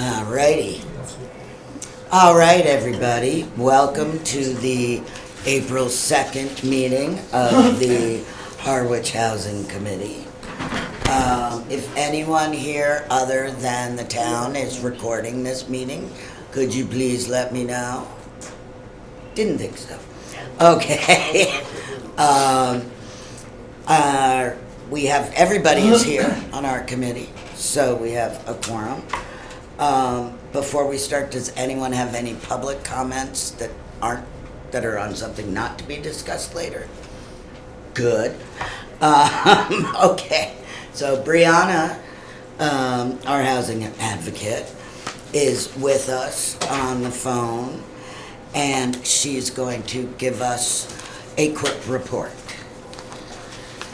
Alrighty. All right, everybody. Welcome to the April 2nd meeting of the Harwich Housing Committee. If anyone here other than the town is recording this meeting, could you please let me know? Didn't think so. Okay. We have, everybody is here on our committee, so we have a quorum. Before we start, does anyone have any public comments that are on something not to be discussed later? Good. Okay, so Brianna, our housing advocate, is with us on the phone, and she's going to give us a quick report.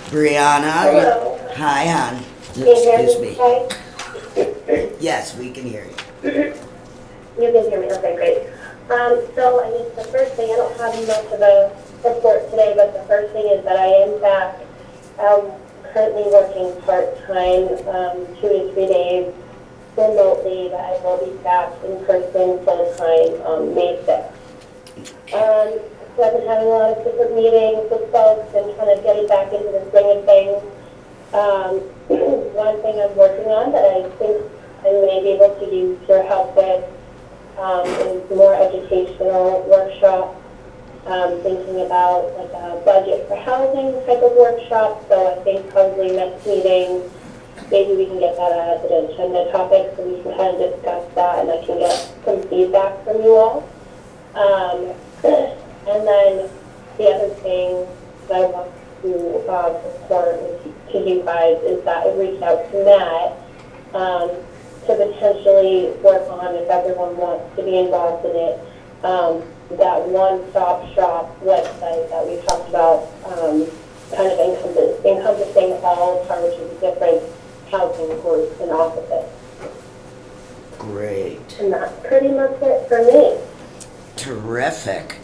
Brianna. Hello. Hi, hon. Can you hear Excuse me? me. Okay. Yes, we can hear you. You can hear me, okay, great. So I guess the first thing, I don't have much of a report today, but the first thing is that I am back. Currently working part-time, 2 to 3 days remotely, but I will be back in person full-time on May 6th. So I've been having a lot of different meetings with folks and kind of getting back into the swing of things. One thing I'm working on that I think I may be able to use your help with is more educational workshop, thinking about like a budget for housing type of workshop. So I think probably next meeting, maybe we can get that as an agenda topic so we can kind of discuss that and I can get some feedback from you all. And then the other thing that I want to report to you guys is that I reached out to Matt to potentially work on, if everyone wants to be involved in it, that one-stop shop website that we talked about, kind of encompassing all of Harwich's different housing groups and offices. Great. And that's pretty much it for me. Terrific.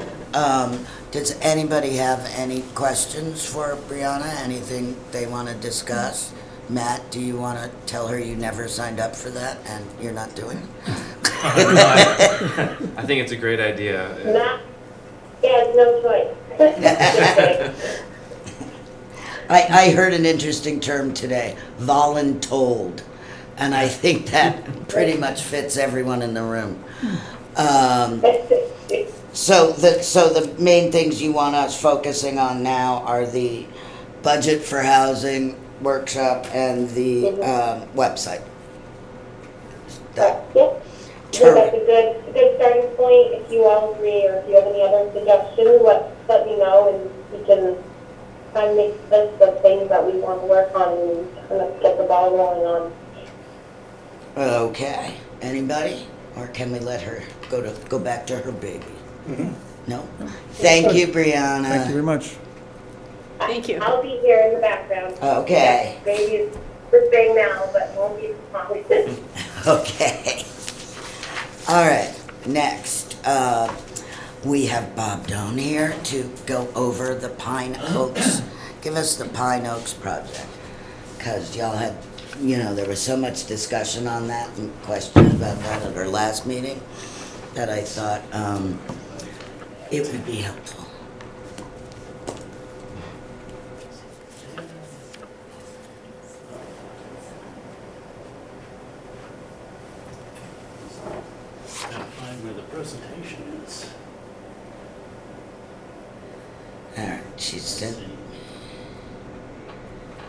Does anybody have any questions for Brianna? Anything they want to discuss? Matt, do you want to tell her you never signed up for that and you're not doing it? I think it's a great idea. Matt, he has no choice. I heard an interesting term today, voluntold, and I think that pretty much fits everyone in the room. So the main things you want us focusing on now are the budget for housing workshop and the website. Yep. I think that's a good starting point. If you all agree, or if you have any other suggestions, let me know, and we can kind of make a list of things that we want to work on and kind of get the ball rolling on. Okay. Anybody? Or can we let her go back to her baby? Mm-hmm. No? Thank you, Brianna. Thank you very much. Thank you. I'll be here in the background. Okay. Maybe it's the same now, but won't be as long. Okay. All right. Next, we have Bob Doan here to go over the Pine Oaks. Give us the Pine Oaks project. Because y'all had, there was so much discussion on that and questions about that at our last meeting that I thought it would be helpful. Find where the presentation is. All right, she said.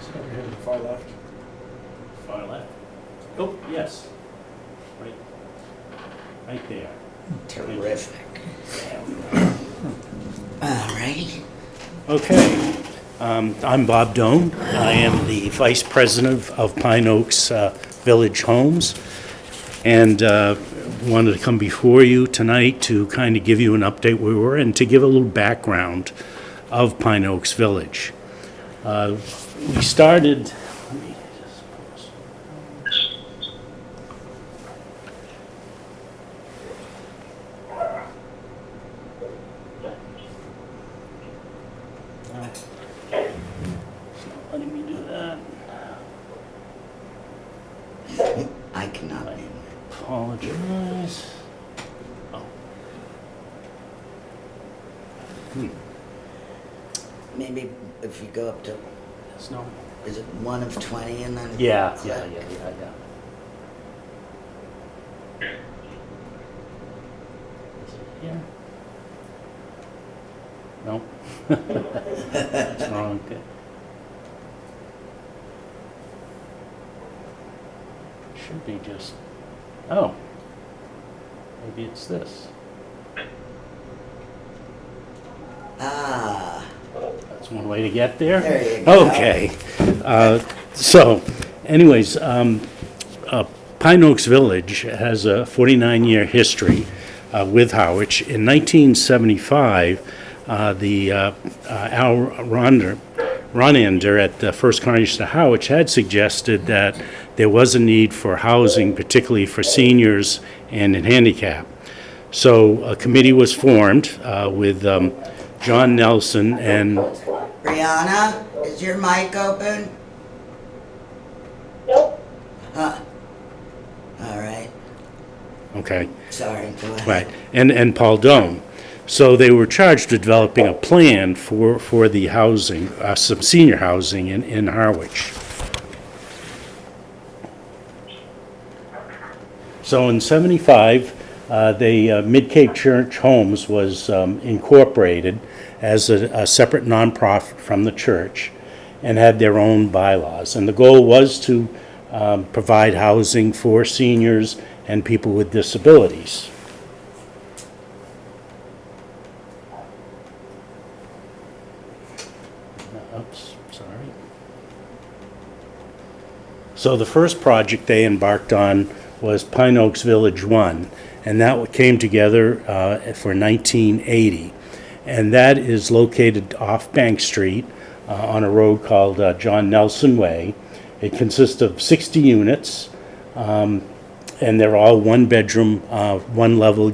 So we're heading far left. Far left. Oh, yes. Right there. Terrific. All right. Okay. I'm Bob Doan. I am the Vice President of Pine Oaks Village Homes. And wanted to come before you tonight to kind of give you an update where we were and to give a little background of Pine Oaks Village. We started. It's not letting me do that. I cannot. apologize. Oh. Maybe if you go up to, There's no. is it 1 of 20 and then? Yeah. click? Is it here? No. It's wrong. Okay. Should be just, oh, maybe it's this. Ah, That's one way to get there. There you go. Okay. So anyways, Pine Oaks Village has a 49-year history with Harwich. In 1975, Al Ronander at the First Carnage to Harwich had suggested that there was a need for housing, particularly for seniors and in handicap. So a committee was formed with John Nelson and, Brianna, is your mic open? Nope. Huh. All right, okay, sorry, go ahead. right, and Paul Dome. So they were charged with developing a plan for the housing, some senior housing in Harwich. So in '75, Mid-Cape Church Homes was incorporated as a separate nonprofit from the church and had their own bylaws. And the goal was to provide housing for seniors and people with disabilities. Oops, sorry. So the first project they embarked on was Pine Oaks Village 1, and that came together for 1980. And that is located off Bank Street on a road called John Nelson Way. It consists of 60 units, and they're all one-bedroom, one-level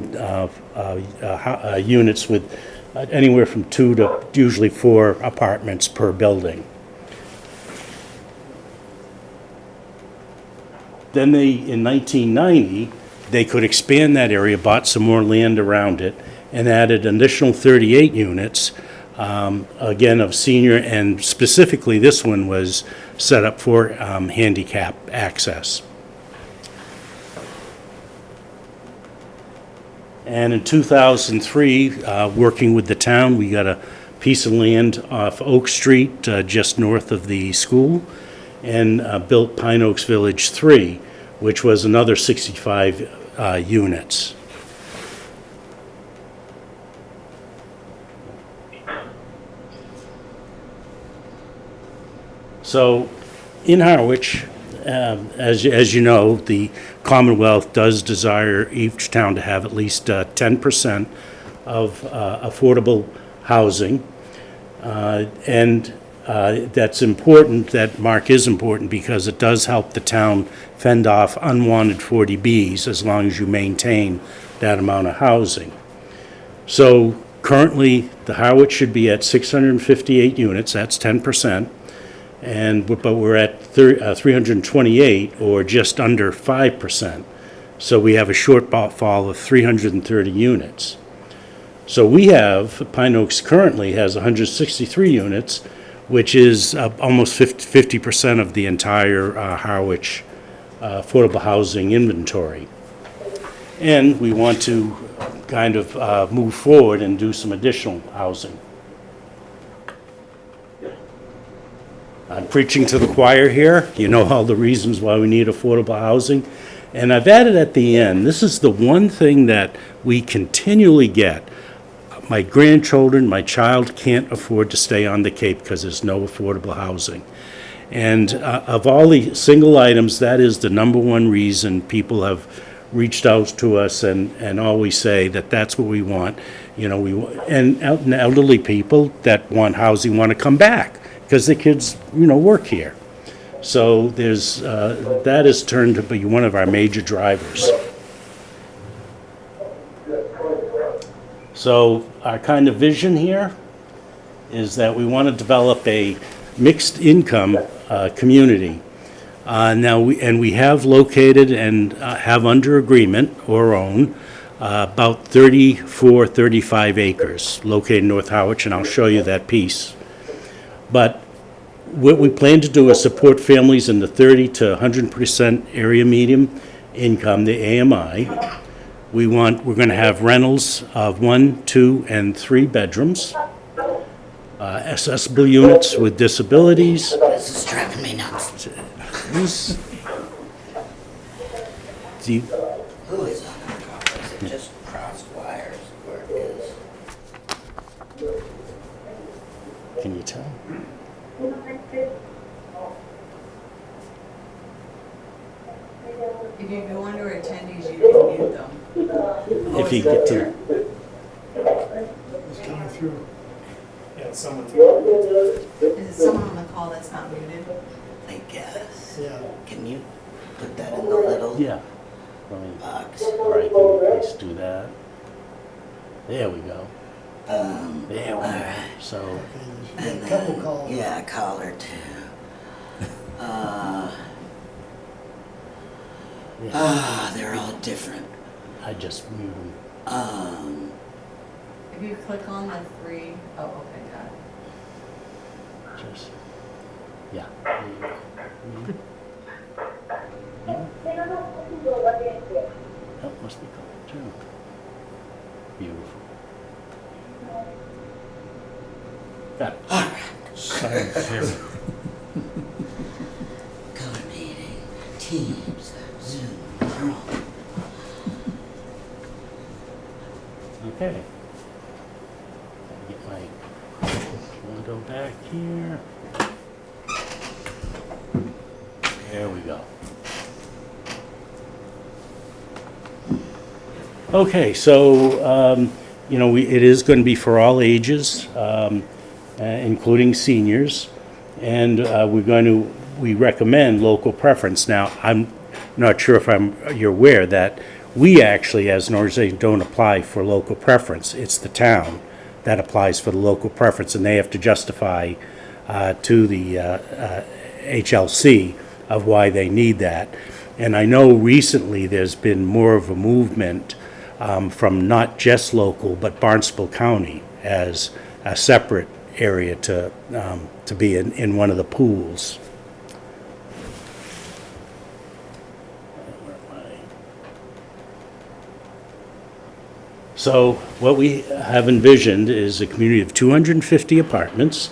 units with anywhere from 2 to usually 4 apartments per building. Then in 1990, they could expand that area, bought some more land around it, and added an additional 38 units, again of senior, and specifically this one was set up for handicap access. And in 2003, working with the town, we got a piece of land off Oak Street, just north of the school, and built Pine Oaks Village 3, which was another 65 units. So in Harwich, as you know, the Commonwealth does desire each town to have at least 10% of affordable housing. And that's important, that mark is important because it does help the town fend off unwanted 40Bs as long as you maintain that amount of housing. So currently, the Harwich should be at 658 units, that's 10%. But we're at 328, or just under 5%. So we have a shortfall of 330 units. So we have, Pine Oaks currently has 163 units, which is almost 50% of the entire Harwich affordable housing inventory. And we want to kind of move forward and do some additional housing. I'm preaching to the choir here. You know all the reasons why we need affordable housing. And I've added at the end, this is the one thing that we continually get. My grandchildren, my child can't afford to stay on the Cape because there's no affordable housing. And of all the single items, that is the number one reason people have reached out to us and always say that that's what we want. You know, and elderly people that want housing want to come back because the kids, you know, work here. So there's, that has turned to be one of our major drivers. So our kind of vision here is that we want to develop a mixed income community. Now, we have located and have under agreement or own about 34, 35 acres located in North Harwich, and I'll show you that piece. But what we plan to do is support families in the 30 to 100% area median income, the AMI. We're going to have rentals of 1, 2, and 3 bedrooms, accessible units with disabilities. This is driving me nuts. The- Who is on our car? Is it just crossed wires where it is? Can you tell? If you go under attendees, you can mute them. If you get to, It's coming through. Yeah, someone. Is it someone on the call that's not muted? I guess. Yeah. Can you put that in the little yeah. Let me, box? right, let's do that. There we go. Um, There we go. Alright. So, Okay, there's and a couple then, calls. yeah, a call or two. They're all different. I just muted them. If you click on the 3, oh, okay, got it. Just, yeah. There you go. Oh, must be cold too. Beautiful. Got it. All right. Sorry. Go to meeting, Teams, Zoom, they're all. Okay. Get my window back here. There we go. Okay, so, it is going to be for all ages, including seniors, and we recommend local preference. Now, I'm not sure if you're aware that we actually, as an organization, don't apply for local preference. It's the town that applies for the local preference, and they have to justify to the HLC of why they need that. And I know recently there's been more of a movement from not just local, but Barnstable County as a separate area to be in one of the pools. So what we have envisioned is a community of 250 apartments,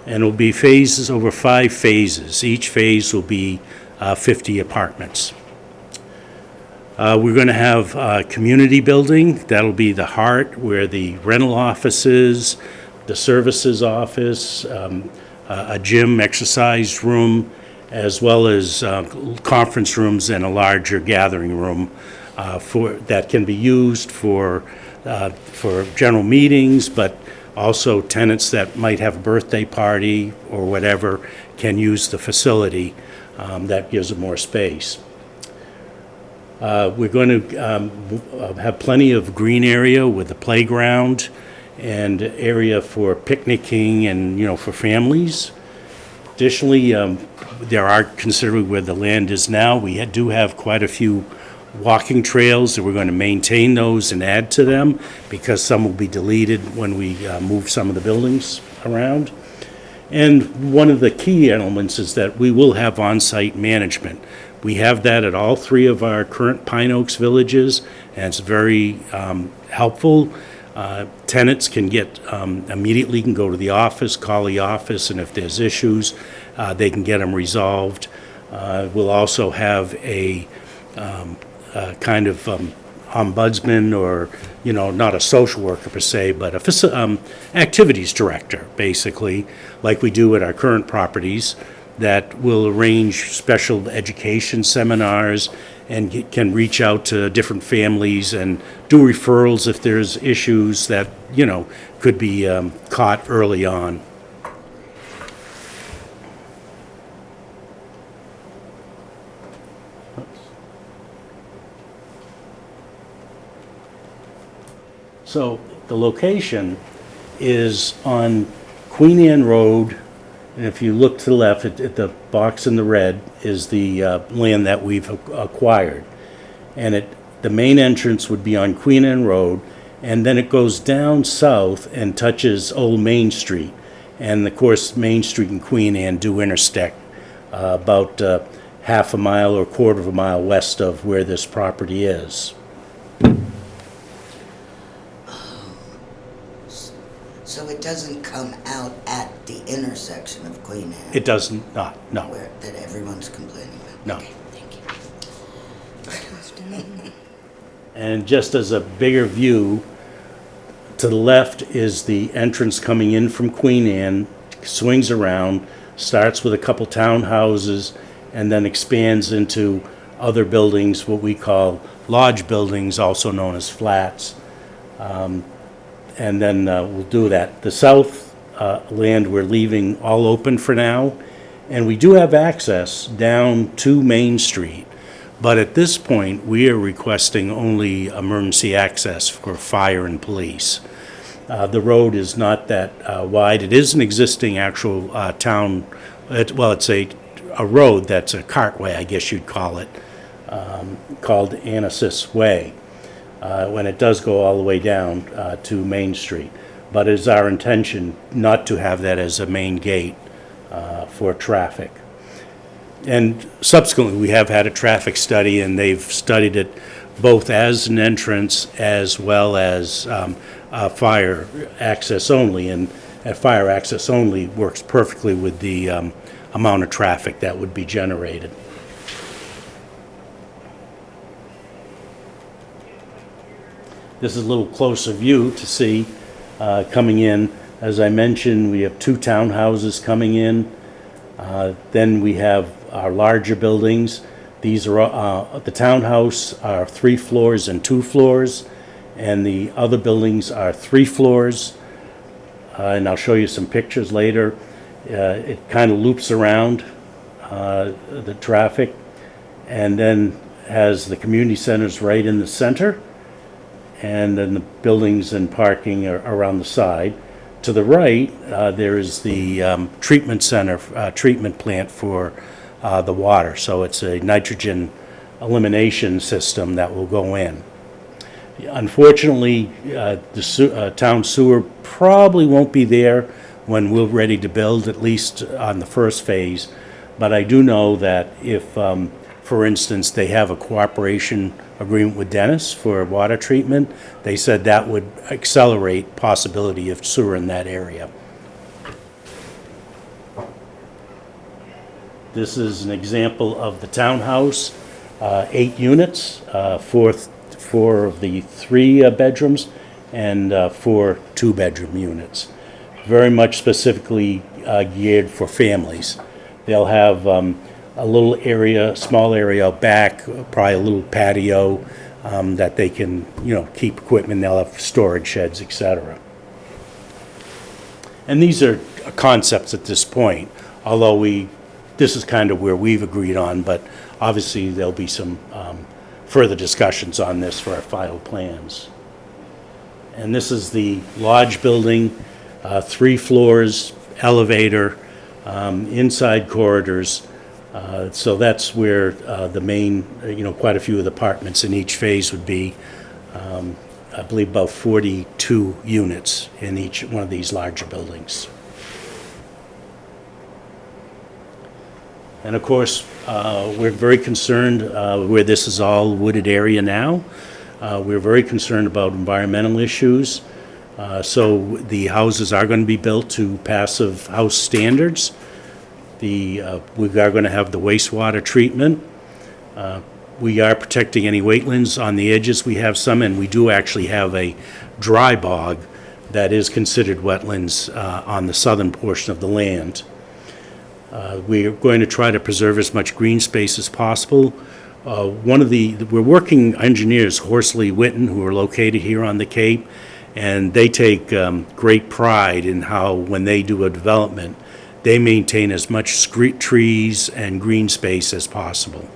and it'll be phases over 5 phases. Each phase will be 50 apartments. We're going to have a community building. That'll be the heart where the rental offices, the services office, a gym, exercise room, as well as conference rooms and a larger gathering room that can be used for general meetings, but also tenants that might have a birthday party or whatever can use the facility. That gives them more space. We're going to have plenty of green area with a playground and area for picnicking and, for families. Additionally, there are, considering where the land is now, we do have quite a few walking trails, and we're going to maintain those and add to them because some will be deleted when we move some of the buildings around. And one of the key elements is that we will have on-site management. We have that at all 3 of our current Pine Oaks villages, and it's very helpful. Tenants can get immediately can go to the office, call the office, and if there's issues, they can get them resolved. We'll also have a kind of ombudsman, or not a social worker per se, but a activities director, basically, like we do at our current properties, that will arrange special education seminars and can reach out to different families and do referrals if there's issues that could be caught early on. So the location is on Queen Anne Road And if you look to the left, at the box in the red is the land that we've acquired. And the main entrance would be on Queen Anne Road, and then it goes down south and touches Old Main Street. And of course, Main Street and Queen Anne do intersect about half a mile or a quarter of a mile west of where this property is. So it doesn't come out at the intersection of Queen Anne? It does not, no. Where, that everyone's complaining about? No. Okay, thank you. And just as a bigger view, to the left is the entrance coming in from Queen Anne, swings around, starts with a couple townhouses, and then expands into other buildings, what we call lodge buildings, also known as flats. And then we'll do that. The south land we're leaving all open for now, and we do have access down to Main Street. But at this point, we are requesting only emergency access for fire and police. The road is not that wide. It is an existing actual town, it's a road that's a cartway, I guess you'd call it, called Anasis Way, when it does go all the way down to Main Street. But it is our intention not to have that as a main gate for traffic. And subsequently, we have had a traffic study, and they've studied it both as an entrance as well as fire access only. And fire access only works perfectly with the amount of traffic that would be generated. This is a little closer view to see coming in. As I mentioned, we have two townhouses coming in. Then we have our larger buildings. These are the townhouse are 3 floors and 2 floors, and the other buildings are 3 floors. And I'll show you some pictures later. It kind of loops around the traffic, and then has the community centers right in the center, and then the buildings and parking are around the side. To the right, there is the treatment center, treatment plant for the water. So it's a nitrogen elimination system that will go in. Unfortunately, the town sewer probably won't be there when we're ready to build, at least on the first phase. But I do know that if, for instance, they have a cooperation agreement with Dennis for water treatment, they said that would accelerate possibility of sewer in that area. This is an example of the townhouse, 8 units, 4 of the 3 bedrooms, and 4 2-bedroom units. Very much specifically geared for families. They'll have a little area, small area out back, probably a little patio that they can, keep equipment. They'll have storage sheds, etc. And these are concepts at this point, although this is kind of where we've agreed on, but obviously there'll be some further discussions on this for our final plans. And this is the lodge building, 3 floors, elevator, inside corridors. So that's where the main, quite a few of the apartments in each phase would be. I believe about 42 units in each one of these larger buildings. And of course, we're very concerned where this is all wooded area now. We're very concerned about environmental issues. So the houses are going to be built to passive house standards. We are going to have the wastewater treatment. We are protecting any wetlands on the edges. We have some, and we do actually have a dry bog that is considered wetlands on the southern portion of the land. We're going to try to preserve as much green space as possible. We're working engineers, Horsley Witten, who are located here on the Cape, and they take great pride in how, when they do a development, they maintain as much trees and green space as possible.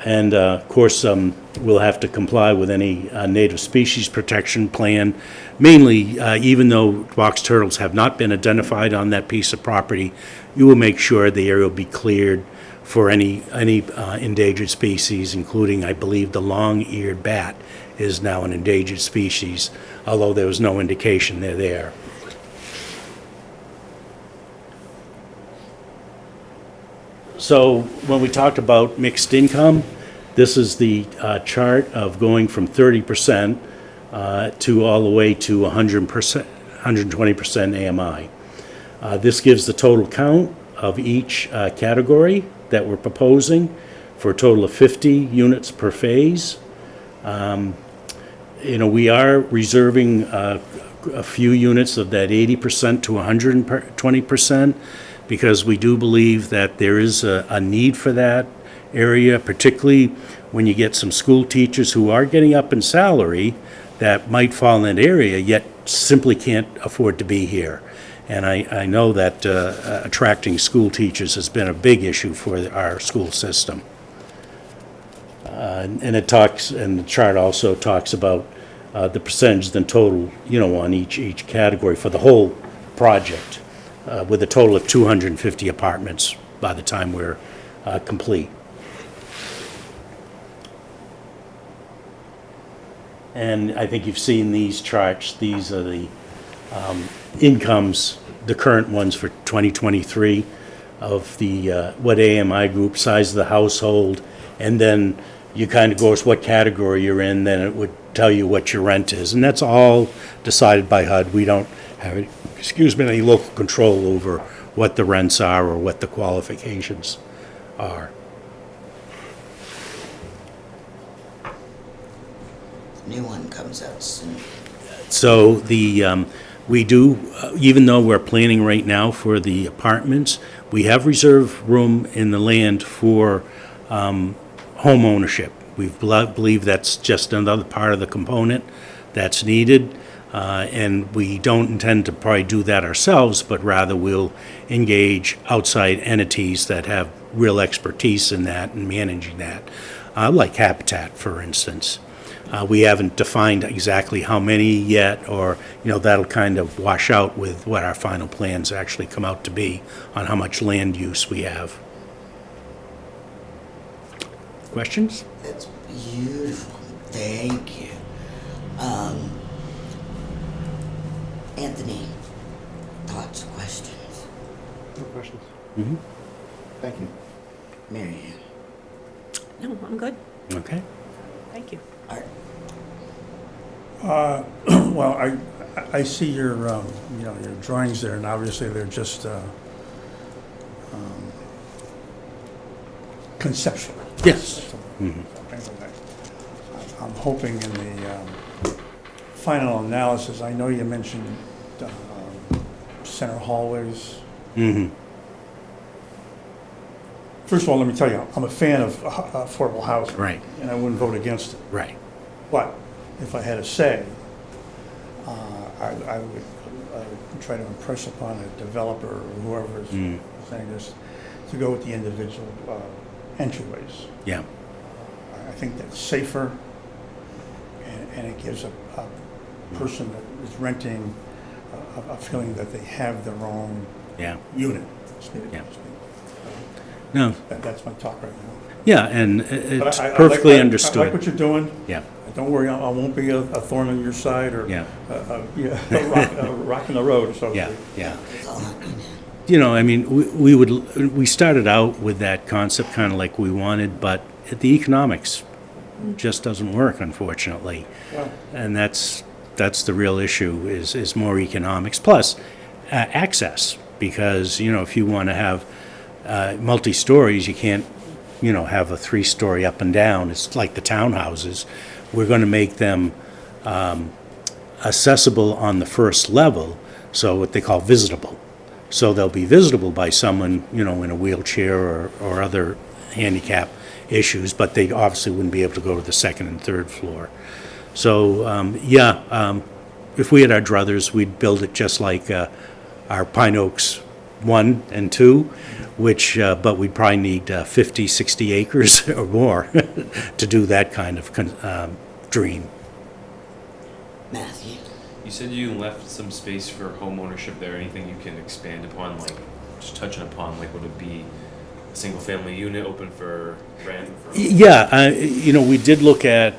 And of course, we'll have to comply with any native species protection plan. Mainly, even though box turtles have not been identified on that piece of property, you will make sure the area will be cleared for any endangered species, including, I believe, the long-eared bat is now an endangered species, although there was no indication they're there. So when we talked about mixed income, this is the chart of going from 30% to all the way to 100%, 120% AMI. This gives the total count of each category that we're proposing for a total of 50 units per phase. We are reserving a few units of that 80% to 120% because we do believe that there is a need for that area, particularly when you get some school teachers who are getting up in salary that might fall in that area, yet simply can't afford to be here. And I know that attracting school teachers has been a big issue for our school system. And the chart also talks about the percentage than total, on each category for the whole project, with a total of 250 apartments by the time we're complete. And I think you've seen these charts. These are the incomes, the current ones for 2023 of the what AMI group, size of the household, and then you kind of go as what category you're in, then it would tell you what your rent is. And that's all decided by HUD. We don't have any local control over what the rents are or what the qualifications are. New one comes out soon. So we do, even though we're planning right now for the apartments, we have reserved room in the land for home ownership. We believe that's just another part of the component that's needed, and we don't intend to probably do that ourselves, but rather we'll engage outside entities that have real expertise in that and managing that, like Habitat, for instance. We haven't defined exactly how many yet, or, that'll kind of wash out with what our final plans actually come out to be on how much land use we have. Questions? That's beautiful. Thank you. Anthony, thoughts, questions? No questions. Mm-hmm. Thank you. Mary Ann? No, I'm good. Okay. Thank you. Art? Well, I see your, your drawings there, and obviously they're just conceptual. Yes. Mm-hmm. I'm hoping in the final analysis, I know you mentioned center hallways. Mm-hmm. First of all, let me tell you, I'm a fan of affordable housing. Right. And I wouldn't vote against it. Right. But if I had a say, I would try to impress upon a developer or whoever is saying this to go with the individual entryways. Yeah. I think that's safer, and it gives a person that is renting a feeling that they have their own Yeah. unit. Yeah. No. That's my talk right now. Yeah, and But it's I perfectly like understood. what you're doing. Yeah. Don't worry, I won't be a thorn on your side or Yeah. a rock in the road, so to Yeah. speak. Yeah. It's all happening. We started out with that concept kind of like we wanted, but the economics just doesn't work, unfortunately. Well, And that's the real issue is more economics, plus access, because, if you want to have multi-stories, you can't, have a 3-story up and down. It's like the townhouses. We're going to make them accessible on the first level, so what they call visitable. So they'll be visitable by someone, in a wheelchair or other handicap issues, but they obviously wouldn't be able to go to the second and third floor. So, if we had our druthers, we'd build it just like our Pine Oaks 1 and 2, which, but we'd probably need 50, 60 acres or more to do that kind of dream. Matthew? You said you left some space for home ownership there. Anything you can expand upon, like just touching upon, like would it be a single family unit open for rent? Yeah, we did look at,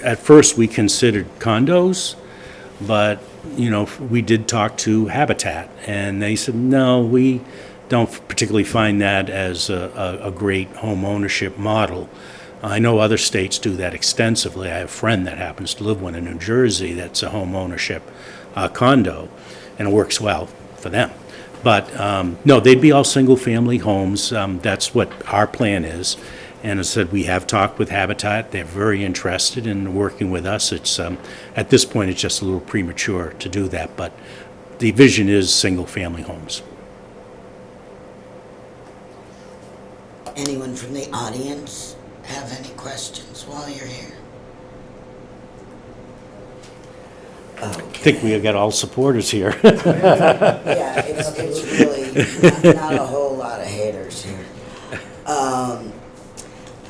at first we considered condos, but, we did talk to Habitat, and they said, no, we don't particularly find that as a great home ownership model. I know other states do that extensively. I have a friend that happens to live one in New Jersey that's a home ownership condo, and it works well for them. But no, they'd be all single-family homes. That's what our plan is. And as I said, we have talked with Habitat. They're very interested in working with us. It's at this point, it's just a little premature to do that, but the vision is single-family homes. Anyone from the audience have any questions while you're here? I think we got all supporters here. Yeah, it's really not a whole lot of haters here.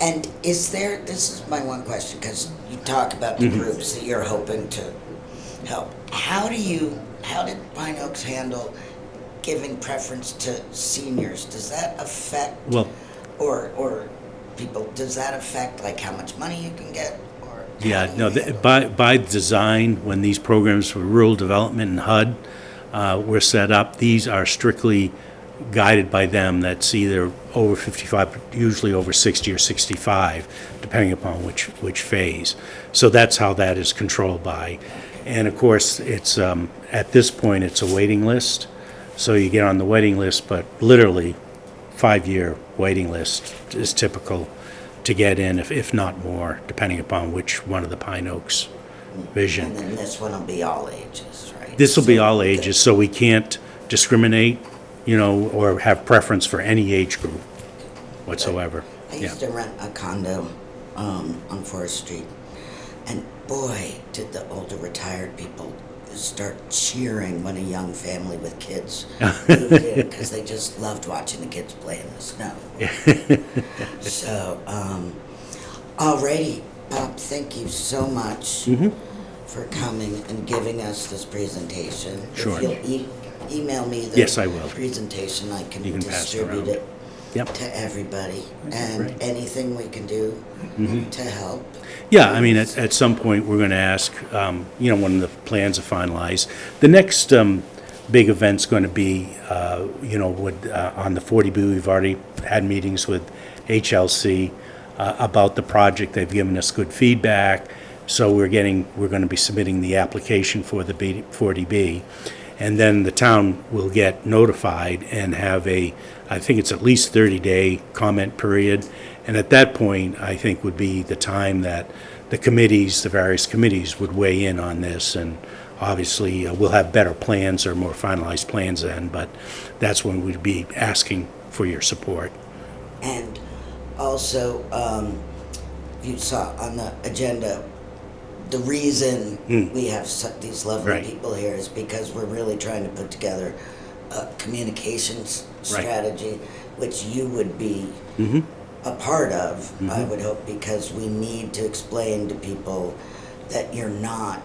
And this is my one question, because you talk about the groups that you're hoping to help. How did Pine Oaks handle giving preference to seniors? Does that affect, or people, does that affect like how much money you can get? Or Yeah, no, by design, when these programs for rural development and HUD were set up, these are strictly guided by them. That's either over 55, usually over 60 or 65, depending upon which phase. So that's how that is controlled by. And of course, it's at this point, it's a waiting list. So you get on the waiting list, but literally 5-year waiting list is typical to get in, if not more, depending upon which one of the Pine Oaks vision. And then this one will be all ages, right? This will be all ages, so we can't discriminate, or have preference for any age group whatsoever. I used to rent a condo on Forest Street, and boy, did the older retired people start cheering when a young family with kids moved in, because they just loved watching the kids play in the snow. So, alrighty, Bob, thank you so much for coming and giving us this presentation. Sure. If you'll email me the Yes, I will. presentation, I can You can pass it distribute around. it Yep. to everybody, and great. anything we can do to help. Yeah, I mean, at some point, we're going to ask, when the plans are finalized. The next big event's going to be, on the 40B, we've already had meetings with HLC about the project. They've given us good feedback, so we're going to be submitting the application for the 40B. And then the town will get notified and have I think it's at least 30-day comment period. And at that point, I think would be the time that the various committees would weigh in on this. And obviously, we'll have better plans or more finalized plans then, but that's when we'd be asking for your support. And also, you saw on the agenda, the reason we have these lovely Right. people here is because we're really trying to put together a communications Right. strategy, which you would be a part of, I would hope, because we need to explain to people that you're not,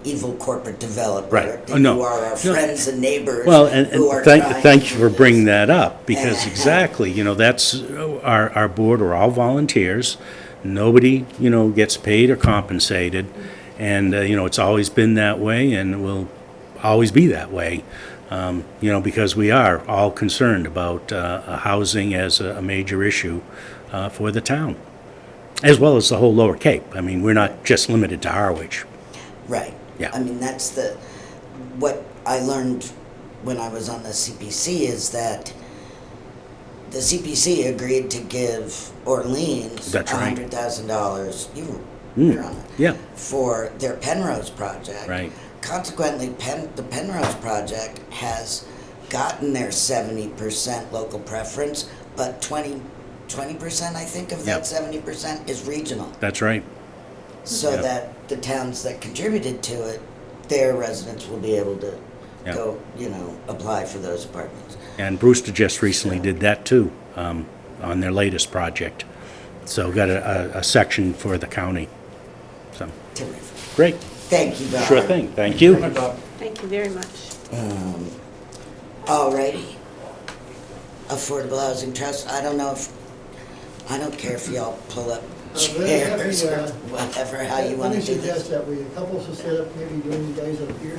evil corporate developer. Right. That Oh, no. you are our No. friends and neighbors Well, and who are thank trying you to for do bringing this. that up, because exactly, that's, our board are all volunteers. Nobody, gets paid or compensated, and, it's always been that way and will always be that way, because we are all concerned about housing as a major issue for the town, as well as the whole Lower Cape. I mean, we're not just limited to Harwich. Right. Yeah. I mean, that's what I learned when I was on the CPC is that the CPC agreed to give Orleans That's right. $100,000. You were on it. Yeah, For their Penrose project. right. Consequently, the Penrose project has gotten their 70% local preference, but 20% I think of that Yep. 70% is regional. That's right. So Yep. that the towns that contributed to it, their residents will be able to Yeah. go, apply for those apartments. And Brewster just recently did that too, on their latest project. So got a section for the county. So, Terrific. great. Thank you, Bob. Sure thing. Thank you. Thank you very much. Alrighty. Affordable Housing Trust, I don't care if y'all pull up chairs or whatever, how you want to do Let me this. suggest that we, a couple should set up, maybe during the days up here,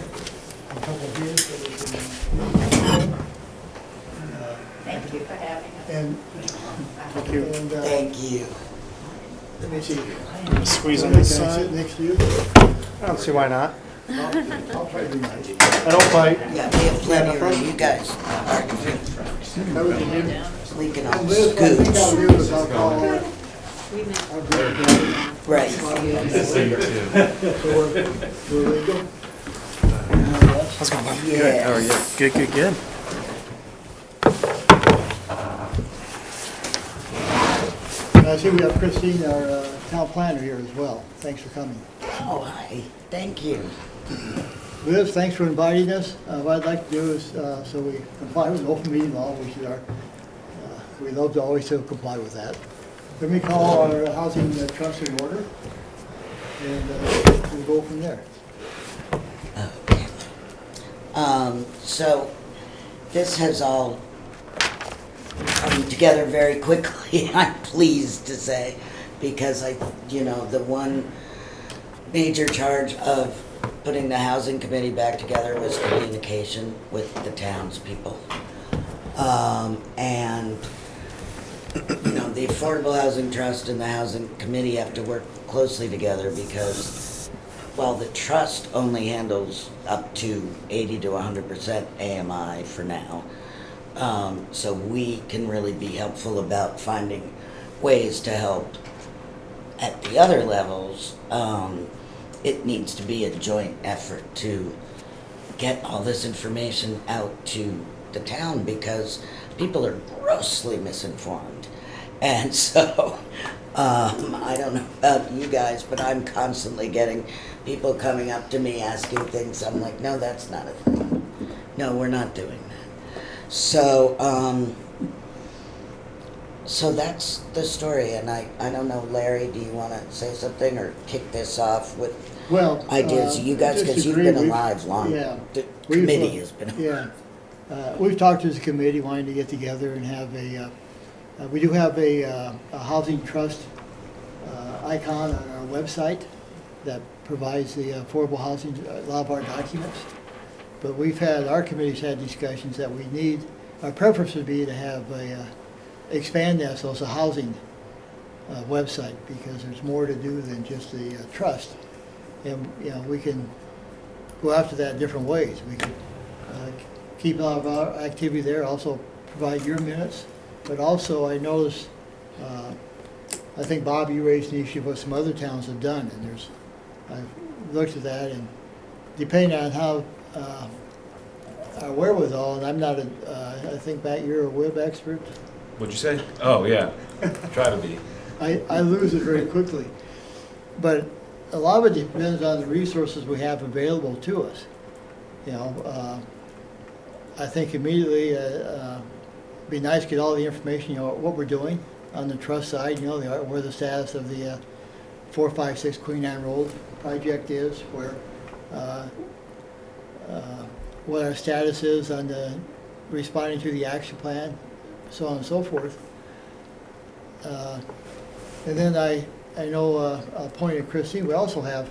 a couple here, so we can. Thank you for having us. And, Thank you. and, Thank you. let me see. Squeeze on Can I this sit side. next to you? I don't see why not. I'll try to be nice. I don't bite. Yeah, we have plenty of room, you guys are, we can all Liz, I think I'll scoot. do is I'll call our We met. group together. Right. So we're legal. How's it going, Bob? Yeah. How are you? Good, good, good. And I see we have Christine, our town planner here as well. Thanks for coming. Oh, hi, thank you. Liz, thanks for inviting us. What I'd like to do is, so we comply with open meeting law, which is our, we love to always to comply with that. Let me call our housing trust in order, and we'll go from there. Okay. So this has all come together very quickly, I'm pleased to say, because the one major charge of putting the housing committee back together was communication with the townspeople. And the Affordable Housing Trust and the Housing Committee have to work closely together because while the trust only handles up to 80 to 100% AMI for now, so we can really be helpful about finding ways to help at the other levels. It needs to be a joint effort to get all this information out to the town because people are grossly misinformed. And so, I don't know about you guys, but I'm constantly getting people coming up to me asking things. I'm like, no, that's not a thing. No, we're not doing that. So, so that's the story. And I don't know, Larry, do you want to say something or kick this off with Well. ideas? You guys, just because you've agree, been we've- alive long. Yeah. The We've, committee has been. Yeah. We've talked as a committee wanting to get together and have we do have a housing trust icon on our website that provides the affordable housing, a lot of our documents. But our committee's had discussions that we need, our preference would be to have expand that so it's a housing website because there's more to do than just the trust. And, we can go after that in different ways. We can keep a lot of our activity there, also provide your minutes. But also, I noticed, I think, Bob, you raised the issue of what some other towns have done. And I've looked at that, and depending on how our wherewithal, and I'm not I think, Matt, you're a web expert. What'd you say? Oh, yeah. Try to be. I lose it very quickly. But a lot of it depends on the resources we have available to us. I think immediately it'd be nice to get all the information, what we're doing on the trust side, where the status of the 456 Queen Anne Road project is, where what our status is on the responding to the action plan, so on and so forth. And then I know a point at Christine we also have,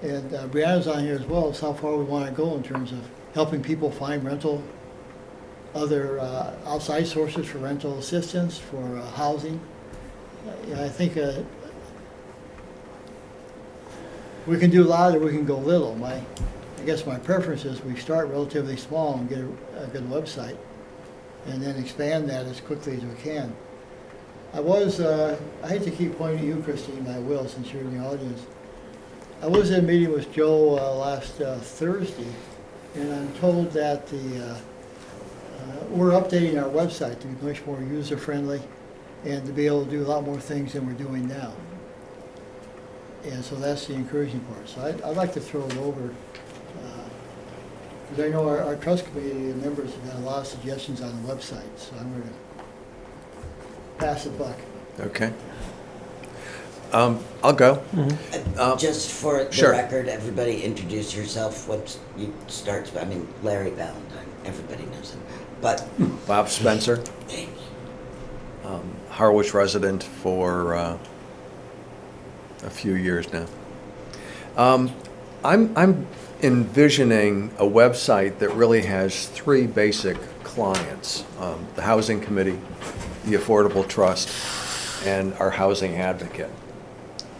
and Brianna's on here as well, is how far we want to go in terms of helping people find rental, other outside sources for rental assistance, for housing. I think we can do a lot or we can go little. I guess my preference is we start relatively small and get a good website and then expand that as quickly as we can. I hate to keep pointing at you, Christine, but I will since you're in the audience. I was in a meeting with Joe last Thursday, and I'm told that we're updating our website to be much more user-friendly and to be able to do a lot more things than we're doing now. And so that's the encouraging part. So I'd like to throw it over Because I know our trust committee members have got a lot of suggestions on the website, so I'm going to pass the buck. Okay. I'll go. Just for the Sure. record, everybody introduce yourself. You start, I mean, Larry Valentine, everybody knows him. But, Bob Spencer, thank you. Harwich resident for a few years now. I'm envisioning a website that really has three basic clients: the Housing Committee, the Affordable Trust, and our housing advocate.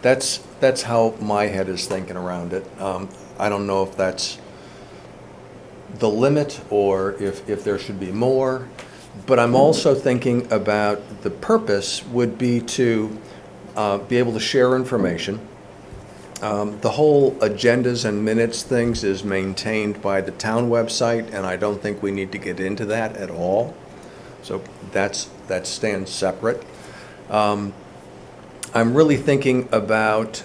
That's how my head is thinking around it. I don't know if that's the limit or if there should be more, but I'm also thinking about the purpose would be to be able to share information. The whole agendas and minutes things is maintained by the town website, and I don't think we need to get into that at all. So that stands separate. I'm really thinking about,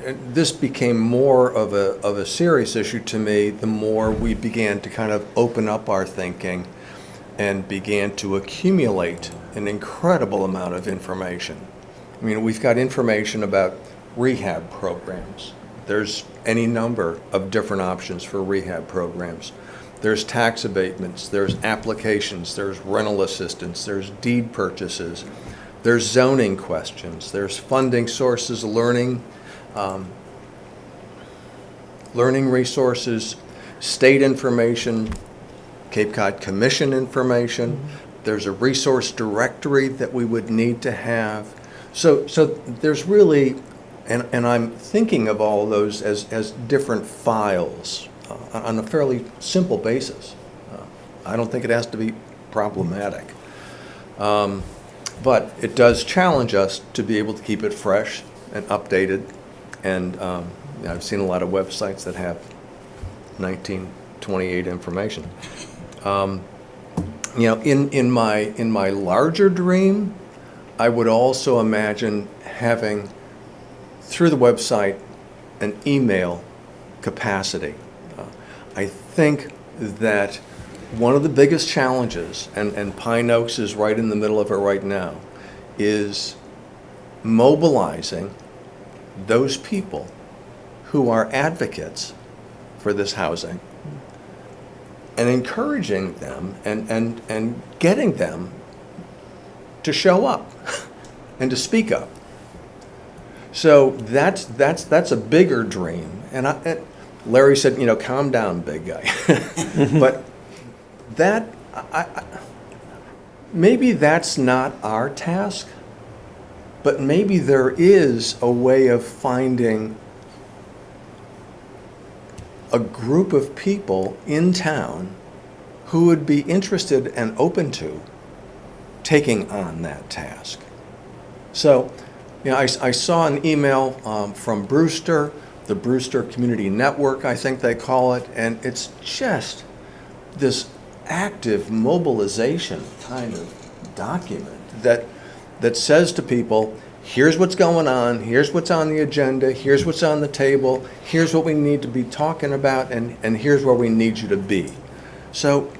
this became more of a serious issue to me the more we began to kind of open up our thinking and began to accumulate an incredible amount of information. I mean, we've got information about rehab programs. There's any number of different options for rehab programs. There's tax abatements, there's applications, there's rental assistance, there's deed purchases. There's zoning questions, there's funding sources, learning resources, state information, Cape Cod Commission information. There's a resource directory that we would need to have. So there's really, and I'm thinking of all those as different files on a fairly simple basis. I don't think it has to be problematic. But it does challenge us to be able to keep it fresh and updated. And I've seen a lot of websites that have 1928 information. In my larger dream, I would also imagine having, through the website, an email capacity. I think that one of the biggest challenges, and Pine Oaks is right in the middle of it right now, is mobilizing those people who are advocates for this housing and encouraging them and getting them to show up and to speak up. So that's a bigger dream. And Larry said, calm down, big guy. But maybe that's not our task, but maybe there is a way of finding a group of people in town who would be interested and open to taking on that task. So, I saw an email from Brewster, the Brewster Community Network, I think they call it, and it's just this active mobilization kind of document that says to people, here's what's going on, here's what's on the agenda, here's what's on the table, here's what we need to be talking about, and here's where we need you to be. So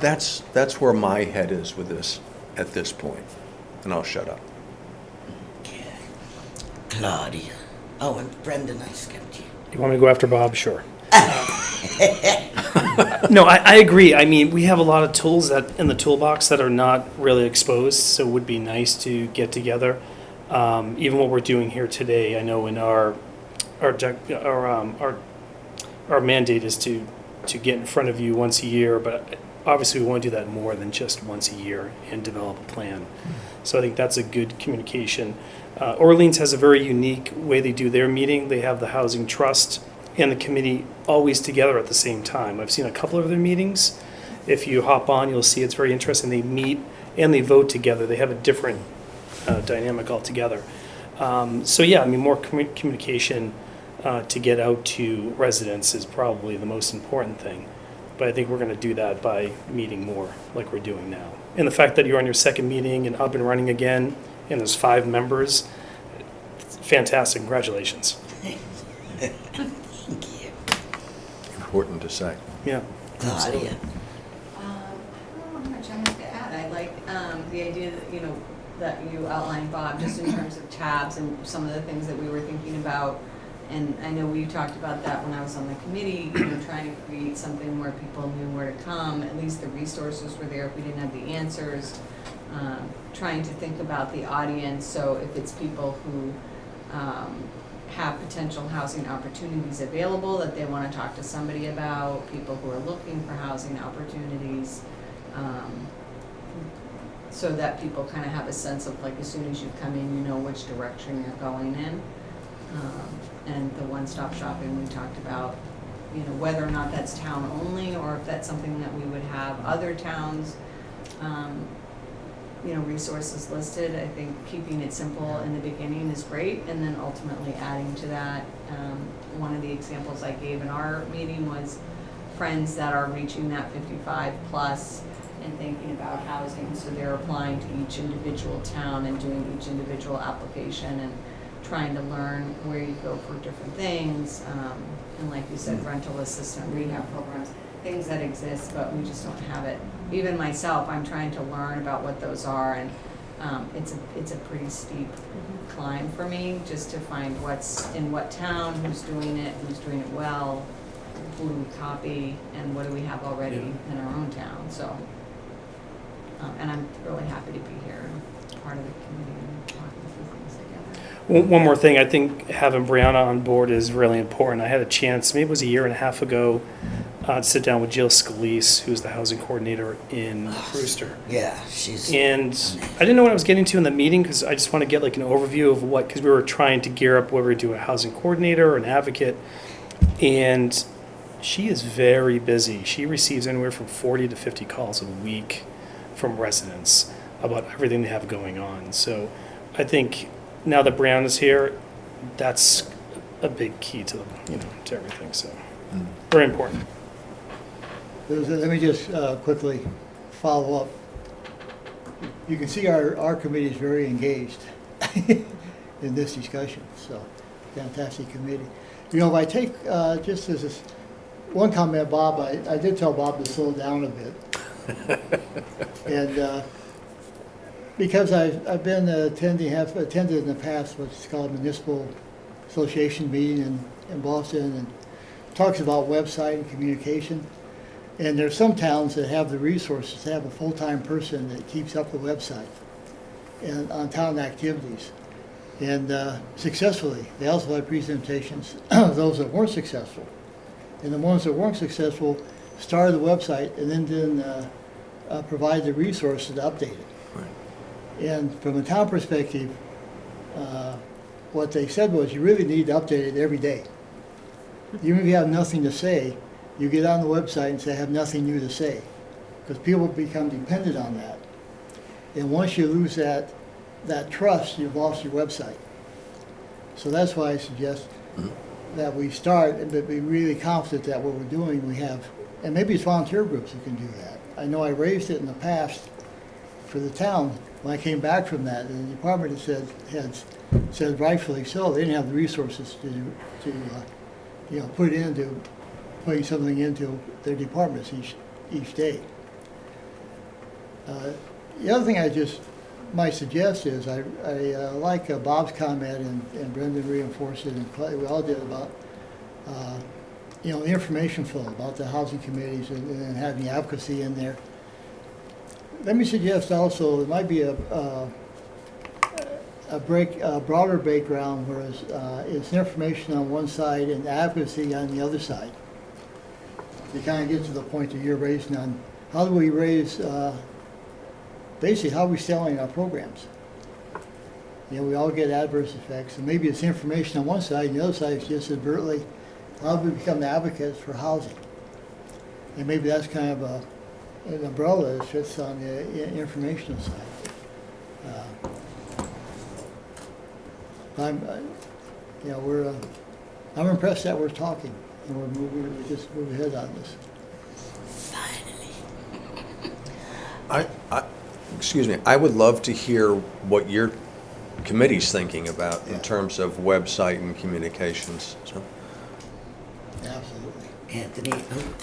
that's where my head is with this at this point, and I'll shut up. Claudia. Oh, and Brendan, I skipped you. You want me to go after Bob? Sure. No, I agree. I mean, we have a lot of tools that in the toolbox that are not really exposed, so it would be nice to get together. Even what we're doing here today, I know in our mandate is to get in front of you once a year, but obviously we want to do that more than just once a year and develop a plan. So I think that's a good communication. Orleans has a very unique way they do their meeting. They have the Housing Trust and the committee always together at the same time. I've seen a couple of their meetings. If you hop on, you'll see it's very interesting. They meet and they vote together. They have a different dynamic altogether. So yeah, I mean, more communication to get out to residents is probably the most important thing. But I think we're going to do that by meeting more like we're doing now. And the fact that you're on your second meeting and up and running again, and there's 5 members, fantastic. Congratulations. Thank you. Important to say. Yeah. Claudia. I don't know how much I have to add. I like the idea that, that you outlined, Bob, just in terms of tabs and some of the things that we were thinking about. And I know we talked about that when I was on the committee, trying to create something where people knew where to come. At least the resources were there if we didn't have the answers. Trying to think about the audience. So if it's people who have potential housing opportunities available that they want to talk to somebody about, people who are looking for housing opportunities, so that people kind of have a sense of, like, as soon as you come in, you know which direction you're going in. And the one-stop shopping we talked about, whether or not that's town only or if that's something that we would have other towns, resources listed. I think keeping it simple in the beginning is great, and then ultimately adding to that. One of the examples I gave in our meeting was friends that are reaching that 55 plus and thinking about housing, so they're applying to each individual town and doing each individual application and trying to learn where you go for different things, and like you said, rental assistance, rehab programs, things that exist, but we just don't have it. Even myself, I'm trying to learn about what those are, and it's a pretty steep climb for me just to find what's in what town, who's doing it well, who do we copy, and what do we have already in our own town. So, and I'm really happy to be here and part of the committee and talking through things together. One more thing, I think having Brianna on board is really important. I had a chance, maybe it was a year and a half ago, to sit down with Jill Scalise, who's the housing coordinator in Brewster. Yeah, she's. And I didn't know what I was getting to in the meeting, because I just want to get like an overview of because we were trying to gear up whether we do a housing coordinator or an advocate. And she is very busy. She receives anywhere from 40 to 50 calls a week from residents about everything they have going on. So I think now that Brown is here, that's a big key to to everything. So very important. Let me just quickly follow up. You can see our committee is very engaged in this discussion, so fantastic committee. If I take just as this one comment, Bob, I did tell Bob to slow down a bit. And because I've been have attended in the past what's called a municipal association meeting in Boston, and talks about website and communication. And there's some towns that have the resources to have a full-time person that keeps up the website and on town activities, and successfully. They also have presentations of those that weren't successful, and the ones that weren't successful started the website and then didn't provide the resources to update it. Right. And from a town perspective, what they said was you really need to update it every day. Even if you have nothing to say, you get on the website and say, I have nothing new to say, because people become dependent on that. And once you lose that trust, you've lost your website. So that's why I suggest that we start and be really confident that what we're doing, we have, and maybe it's volunteer groups who can do that. I know I raised it in the past for the town. When I came back from that, and the department had said rightfully so, they didn't have the resources to put into putting something into their departments each day. The other thing I just might suggest is I like Bob's comment, and Brendan reinforced it, and we all did, about the information flow about the housing committees and having advocacy in there. Let me suggest also there might be a broader background, whereas it's information on one side and advocacy on the other side. You kind of get to the point that you're raising on how do we raise, basically how are we selling our programs? We all get adverse effects, and maybe it's information on one side, and the other side is just advertently how do we become the advocates for housing? And maybe that's kind of an umbrella that fits on the informational side. I'm impressed that we're talking, and we're just moving ahead on this. Excuse me, I would love to hear what your committee's thinking about in terms of website and communications. So. Absolutely. Anthony,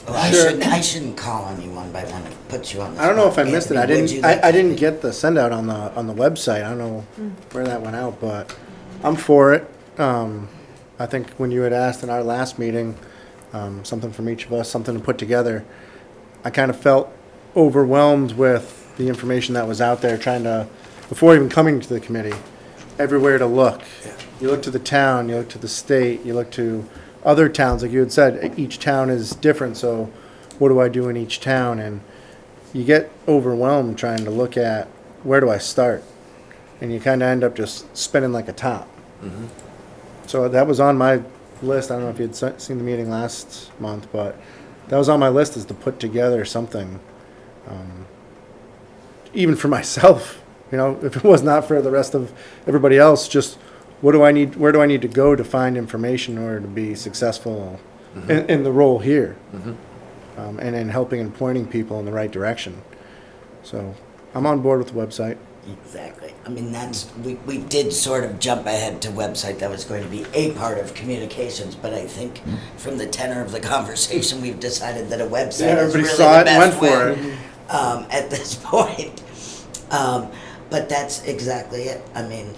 I Sure. shouldn't call on you one by one and put you on the I don't know if spot. I missed it. I Anthony, would didn't. you like I to didn't speak? get the send out on the website. I don't know where that went out, but I'm for it. I think when you had asked in our last meeting, something from each of us, something to put together, I kind of felt overwhelmed with the information that was out there. Trying to, before even coming to the committee, everywhere to look. You look to the town. You look to the state. You look to other towns, like you had said, each town is different, so what do I do in each town? And you get overwhelmed trying to look at where do I start? And you kind of end up just spinning like a top. So that was on my list. I don't know if you'd seen the meeting last month, but that was on my list, is to put together something, even for myself, if it was not for the rest of everybody else, just where do I need to go to find information in order to be successful in the role here, and in helping and pointing people in the right direction. So I'm on board with the website. Exactly. I mean, we did sort of jump ahead to website. That was going to be a part of communications, but I think from the tenor of the conversation, we've decided that a website Yeah, is everybody really saw the it and best went way for at this point. But that's exactly it. I mean,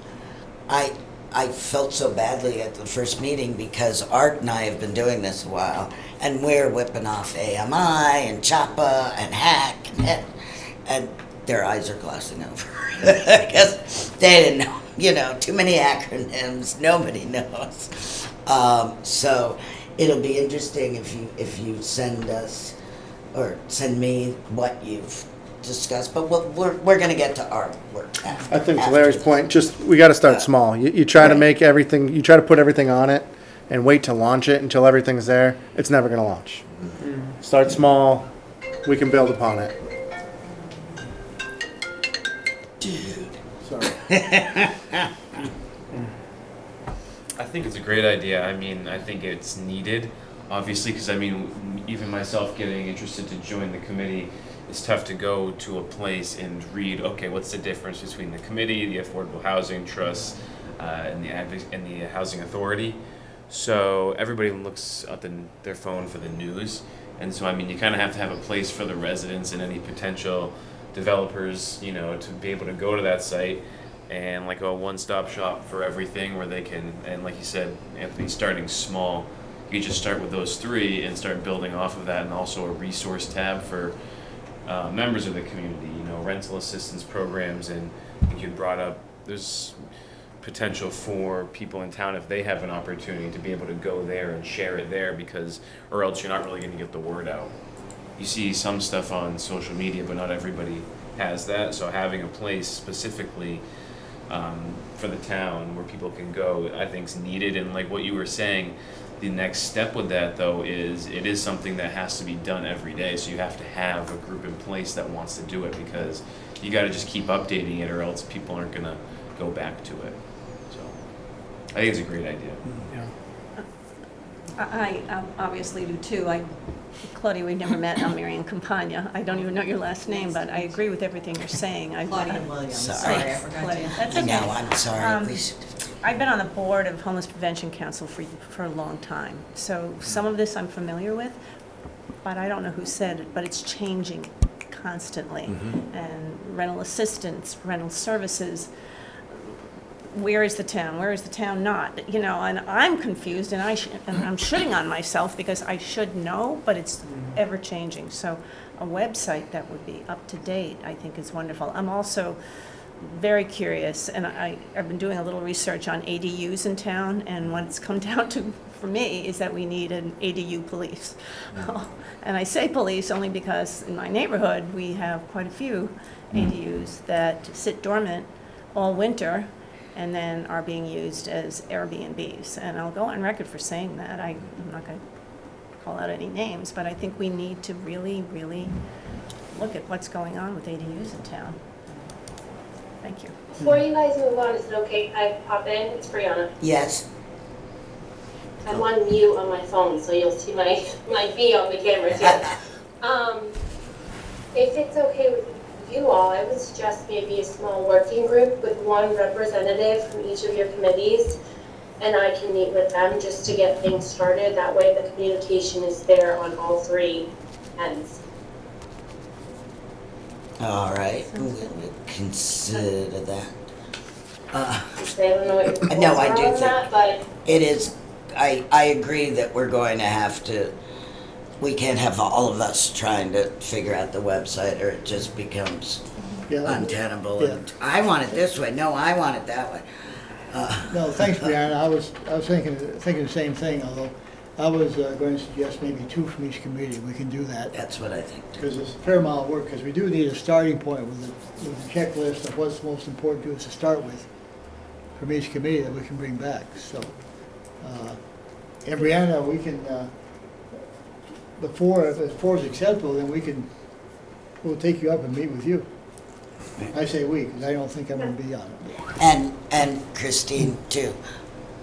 I felt so badly at the first meeting because Art and I have been doing this a while, and we're whipping off AMI and CHAPA and HAC, and their eyes are glossing over because they didn't know, too many acronyms, nobody knows. So it'll be interesting if you send us or send me what you've discussed, but we're going to get to our work after. I think to after Larry's this. point, we got to start small. You try to Right. make everything, you try to put everything on it and wait to launch it until everything's there. It's never going to launch. Start small, we can build upon it. Dude. Sorry. I think it's a great idea. I mean, I think it's needed, obviously, because even myself getting interested to join the committee, it's tough to go to a place and read, okay, what's the difference between the committee, the Affordable Housing Trust, and the Housing Authority. So everybody looks at their phone for the news, and so you kind of have a place for the residents and any potential developers, to be able to go to that site and like a one-stop shop for everything where they can, and like you said, Anthony, starting small, you just start with those three and start building off of that, and also a resource tab for members of the community, rental assistance programs, and you brought up there's potential for people in town if they have an opportunity to be able to go there and share it there, because or else you're not really going to get the word out. You see some stuff on social media, but not everybody has that, so having a place specifically for the town where people can go, I think is needed. And like what you were saying, the next step with that though is it is something that has to be done every day, so you have to have a group in place that wants to do it, because you got to just keep updating it or else people aren't going to go back to it. So I think it's a great idea. I obviously do too. Claudia, we've never met. I'm Marian Campagna. I don't even know your last name, but I agree with everything you're saying. Claudia Williams, Sorry. sorry, I forgot Claudia, to. that's I okay. know, I'm sorry. We Um, should- I've been on the board of Homeless Prevention Council for a long time, so some of this I'm familiar with, but I don't know who said it, but it's changing constantly. And rental assistance, rental services, where is the town? Where is the town not? And I'm confused, and I'm shitting on myself because I should know, but it's ever changing. So a website that would be up to date, I think, is wonderful. I'm also very curious, and I've been doing a little research on ADUs in town, and what it's come down to for me is that we need an ADU police. And I say police only because in my neighborhood, we have quite a few ADUs that sit dormant all winter and then are being used as Airbnbs. And I'll go on record for saying that. I'm not going to call out any names, but I think we need to really, really look at what's going on with ADUs in town. Thank you. Before you guys move on, is it okay if I pop in? It's Brianna. Yes. I'm on mute on my phone, so you'll see my V on the camera too. If it's okay with you all, I would suggest maybe a small working group with one representative from each of your committees and I can meet with them just to get things started. That way the communication is there on all three ends. All right, we'll consider that. I don't know what your No, thoughts I are do on think that, but it is, I agree that we're going to have to, we can't have all of us trying to figure out the website, or it just becomes Yeah. untenable. Yeah. And I want it this way, no, I want it that way. No, thanks, Brianna. I was thinking the same thing, although I was going to suggest maybe 2 from each committee. We can do that. That's what I think too. Because it's a fair amount of work, because we do need a starting point with the checklist of what's most important to us to start with from each committee that we can bring back, so. And Brianna, we can, if 4 is acceptable, then we'll take you up and meet with you. I say we, because I don't think I'm gonna be on it. And Christine too.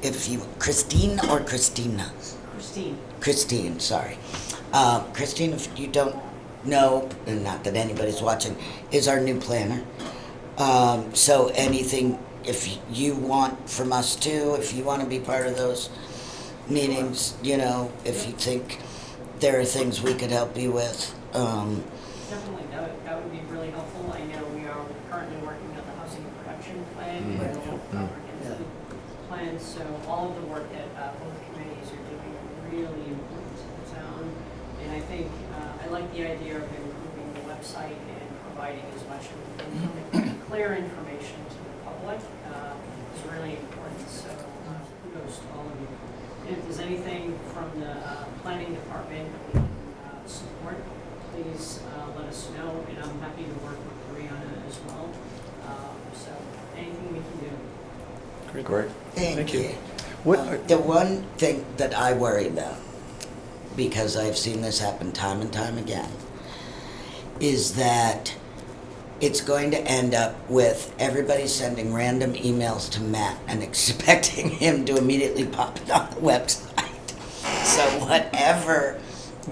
If you, Christine or Christina? Christine. Christine, sorry. Christine, if you don't know, and not that anybody's watching, is our new planner. So anything, if you want from us too, if you want to be part of those meetings, you know, if you think there are things we could help you with. Definitely, that would be really helpful. I know we are currently working on the housing production plan, the comprehensive plan, so all of the work that both committees are doing are really important to the town. And I think, I like the idea of improving the website and providing as much clear information to the public. It's really important, so kudos to all of you. And if there's anything from the planning department that we can support, please let us know, and I'm happy to work with Brianna as well. So anything we can do. Great. Thank you. What, The one thing that I worry about, because I've seen this happen time and time again, is that it's going to end up with everybody sending random emails to Matt and expecting him to immediately pop it on the website. So whatever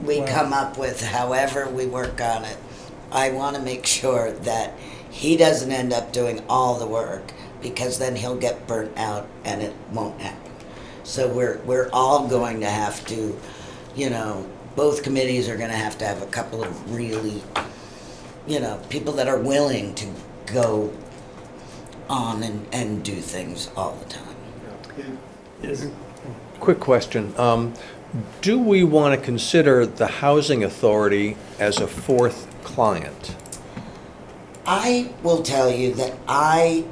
we come up with, however we work on it, I want to make sure that he doesn't end up doing all the work, because then he'll get burnt out and it won't happen. So we're all going to have to, you know, both committees are going to have a couple of really, you know, people that are willing to go on and do things all the time. Yes. quick question. Do we want to consider the housing authority as a fourth client? I will tell you that I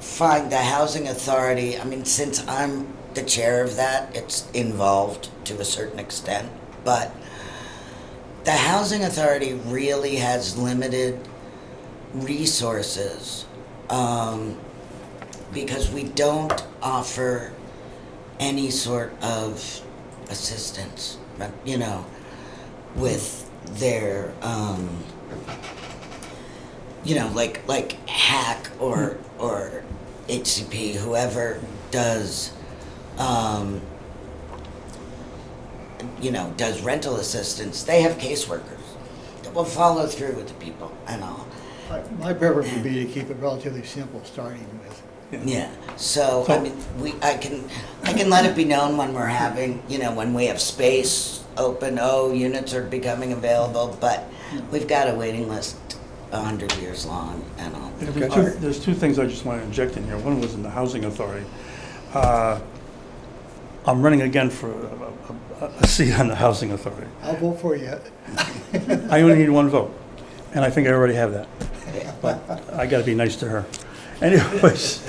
find the housing authority, I mean, since I'm the chair of that, it's involved to a certain extent, but the housing authority really has limited resources because we don't offer any sort of assistance, you know, with their, you know, like HAC or HCP, whoever does, you know, does rental assistance. They have caseworkers that will follow through with the people and all. My preference would be to keep it relatively simple, starting with. Yeah. So I mean, I can let it be known when we're having, you know, when we have space open. Oh, units are becoming available, but we've got a waiting list 100 years long and all. There's two things I just want to inject in here. One was in the housing authority. I'm running again for a seat on the housing authority. I'll vote for you. I only need one vote, and I think I already have that. But I got to be nice to her. Anyways,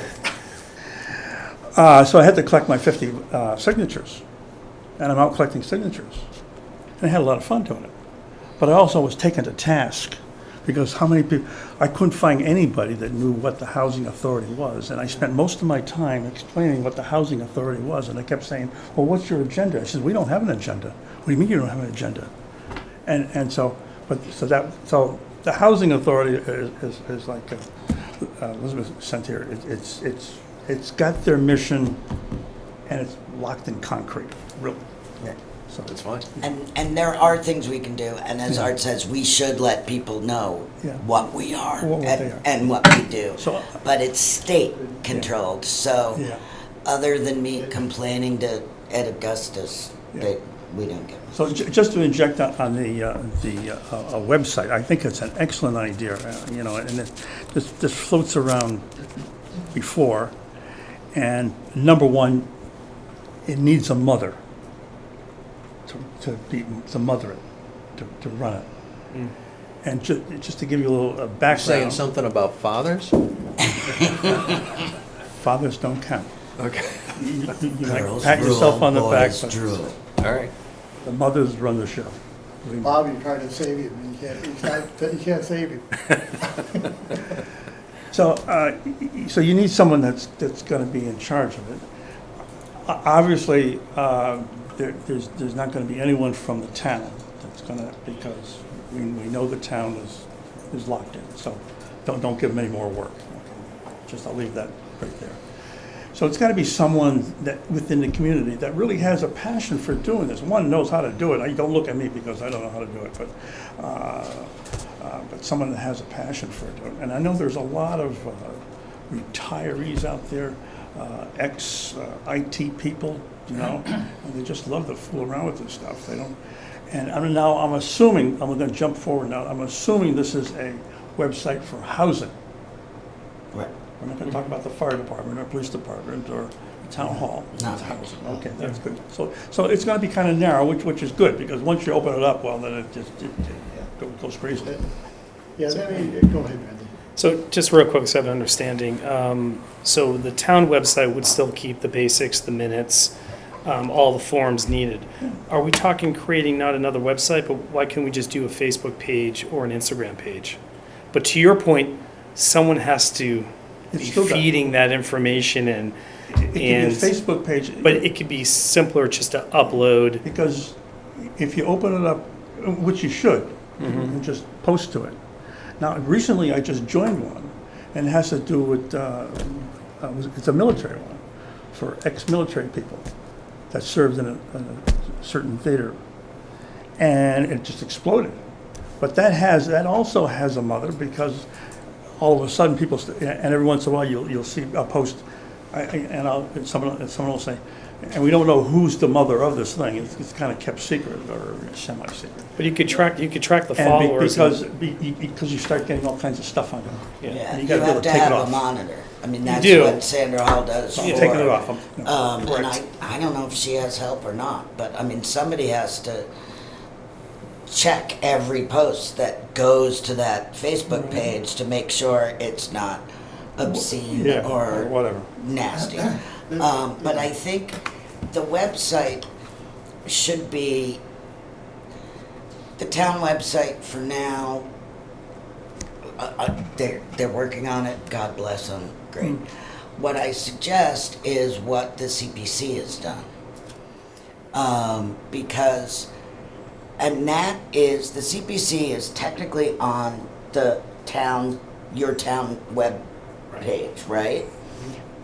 so I had to collect my 50 signatures, and I'm out collecting signatures. And I had a lot of fun doing it. But I also was taken to task because how many people, I couldn't find anybody that knew what the housing authority was. And I spent most of my time explaining what the housing authority was. And they kept saying, well, what's your agenda? I said, we don't have an agenda. What do you mean you don't have an agenda? So the housing authority is like Elizabeth sent here. It's got their mission, and it's locked in concrete, really. Yeah. So that's fine. And there are things we can do, and as Art says, we should let people know what we are, What they are. and what we do. So, but it's state controlled, so Yeah. other than me complaining to Ed Augustus, that we don't get. So just to inject on the website, I think it's an excellent idea, and this floats around before. And number one, it needs a mother to mother it, to run it. And just to give you a little Saying background, something about fathers? fathers don't count. Okay, You might Girls pat yourself rule, on the back, boys but drool. all right. the mothers run the show. Bob, you're trying to save him, and you can't save him. So, so you need someone that's going to be in charge of it. Obviously, there's not going to be anyone from the town that's going to, because we know the town is locked in. So, don't give them any more work. Okay? Just I'll leave that right there. So it's got to be someone that within the community that really has a passion for doing this. One knows how to do it. Don't look at me because I don't know how to do it, but someone that has a passion for it. And I know there's a lot of retirees out there, ex-IT people, and they just love to fool around with this stuff. They don't. And I'm assuming, I'm going to jump forward now, I'm assuming this is a website for housing. Right. We're not going to talk about the fire department or police department or the town hall. No. It's housing. Okay, that's good. So it's going to be kind of narrow, which is good, because once you open it up, well, then it goes crazy. Yeah, go ahead, Randy. So just real quick, so I have an understanding. So the town website would still keep the basics, the minutes, all the forms needed. Are we talking creating not another website, but why can't we just do a Facebook page or an Instagram page? But to your point, someone has to be still got- feeding that information and, It could be a Facebook page. but it could be simpler just to upload. Because if you open it up, which you should, and just post to it. Now, recently I just joined one, and it has to do with, it's a military one, for ex-military people that served in a certain theater. And it just exploded. But that also has a mother, because all of a sudden people, and every once in a while you'll see a post, and someone will say, and we don't know who's the mother of this thing. It's kind of kept secret or semi-secret. But you could track the And followers. because you start getting all kinds of stuff on it. Yeah. Yeah, And you you gotta be able have to to take it have a off. monitor. I mean, that's do. what Sandra Hall does for. I'm taking it off. And I don't know if she has help or not, but I mean, somebody has to check every post that goes to that Facebook page to make sure it's not obscene Yeah, or whatever. nasty. But I think the website should be the town website for now. They're working on it. God bless them. Great. What I suggest is what the CPC has done, because, and that is, the CPC is technically on the town, your town web page, right?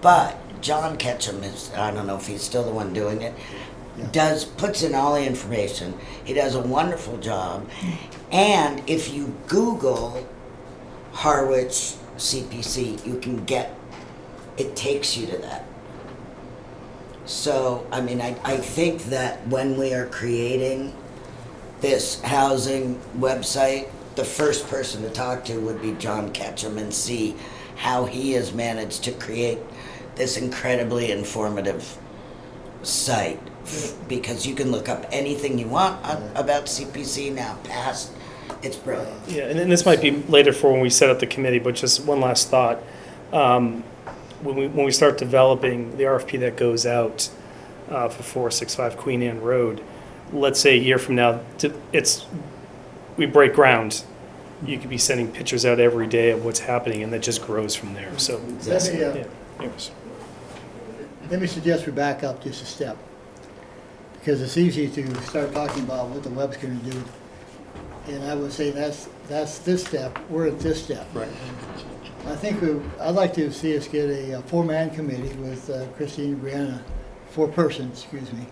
But John Ketchum is, I don't know if he's still the one doing it, puts in all the information. He does a wonderful job. And if you Google Harwich CPC, you can get, it takes you to that. So, I mean, I think that when we are creating this housing website, the first person to talk to would be John Ketchum and see how he has managed to create this incredibly informative site, because you can look up anything you want about CPC now, past, it's brilliant. Yeah, and then this might be later for when we set up the committee, but just one last thought. When we start developing the RFP that goes out for 465 Queen Anne Road, let's say a year from now, we break ground. You could be sending pictures out every day of what's happening, and that just grows from there. So, anyways. Let me suggest we back up just a step, because it's easy to start talking about what the web's going to do. And I would say that's this step. We're at this step. Right. I think I'd like to see us get a four-man committee with Christine and Brianna, four-person, excuse me.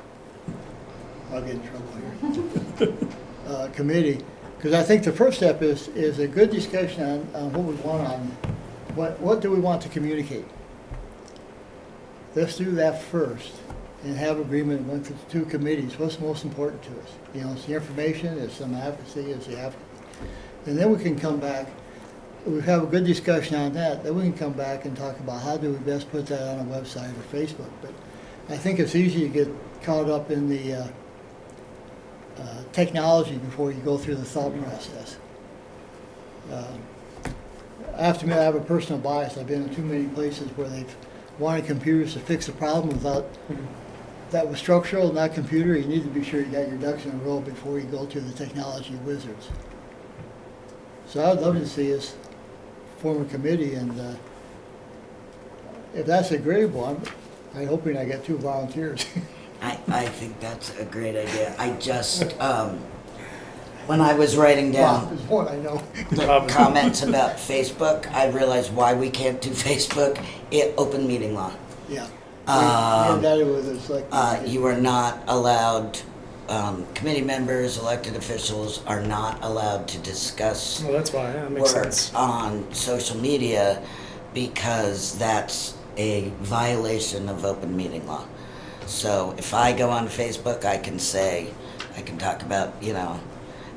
I'll get in trouble here. Committee, because I think the first step is a good discussion on what we want on, what do we want to communicate. let's do that first and have agreement with the two committees. What's most important to us? You know, it's the information, it's some advocacy, it's the advocacy. And then we can come back, we have a good discussion on that, then we can come back and talk about how do we best put that on a website or Facebook. But I think it's easy to get caught up in the technology before you go through the thought process. I have to admit, I have a personal bias. I've been in too many places where they've wanted computers to fix a problem without, that was structural, not computer. You need to be sure you got your ducks in a row before you go to the technology wizards. So I'd love to see us form a committee, and if that's agreeable, I'm hoping I get 2 volunteers. I think that's a great idea. I just, when I was writing down There's one I know. the comments about Facebook, I realized why we can't do Facebook. Open meeting law. Yeah. And that was like. You are not allowed, committee members, elected officials are not allowed to discuss Well, that's why, that makes work sense. on social media because that's a violation of open meeting law. So if I go on Facebook, I can talk about, you know,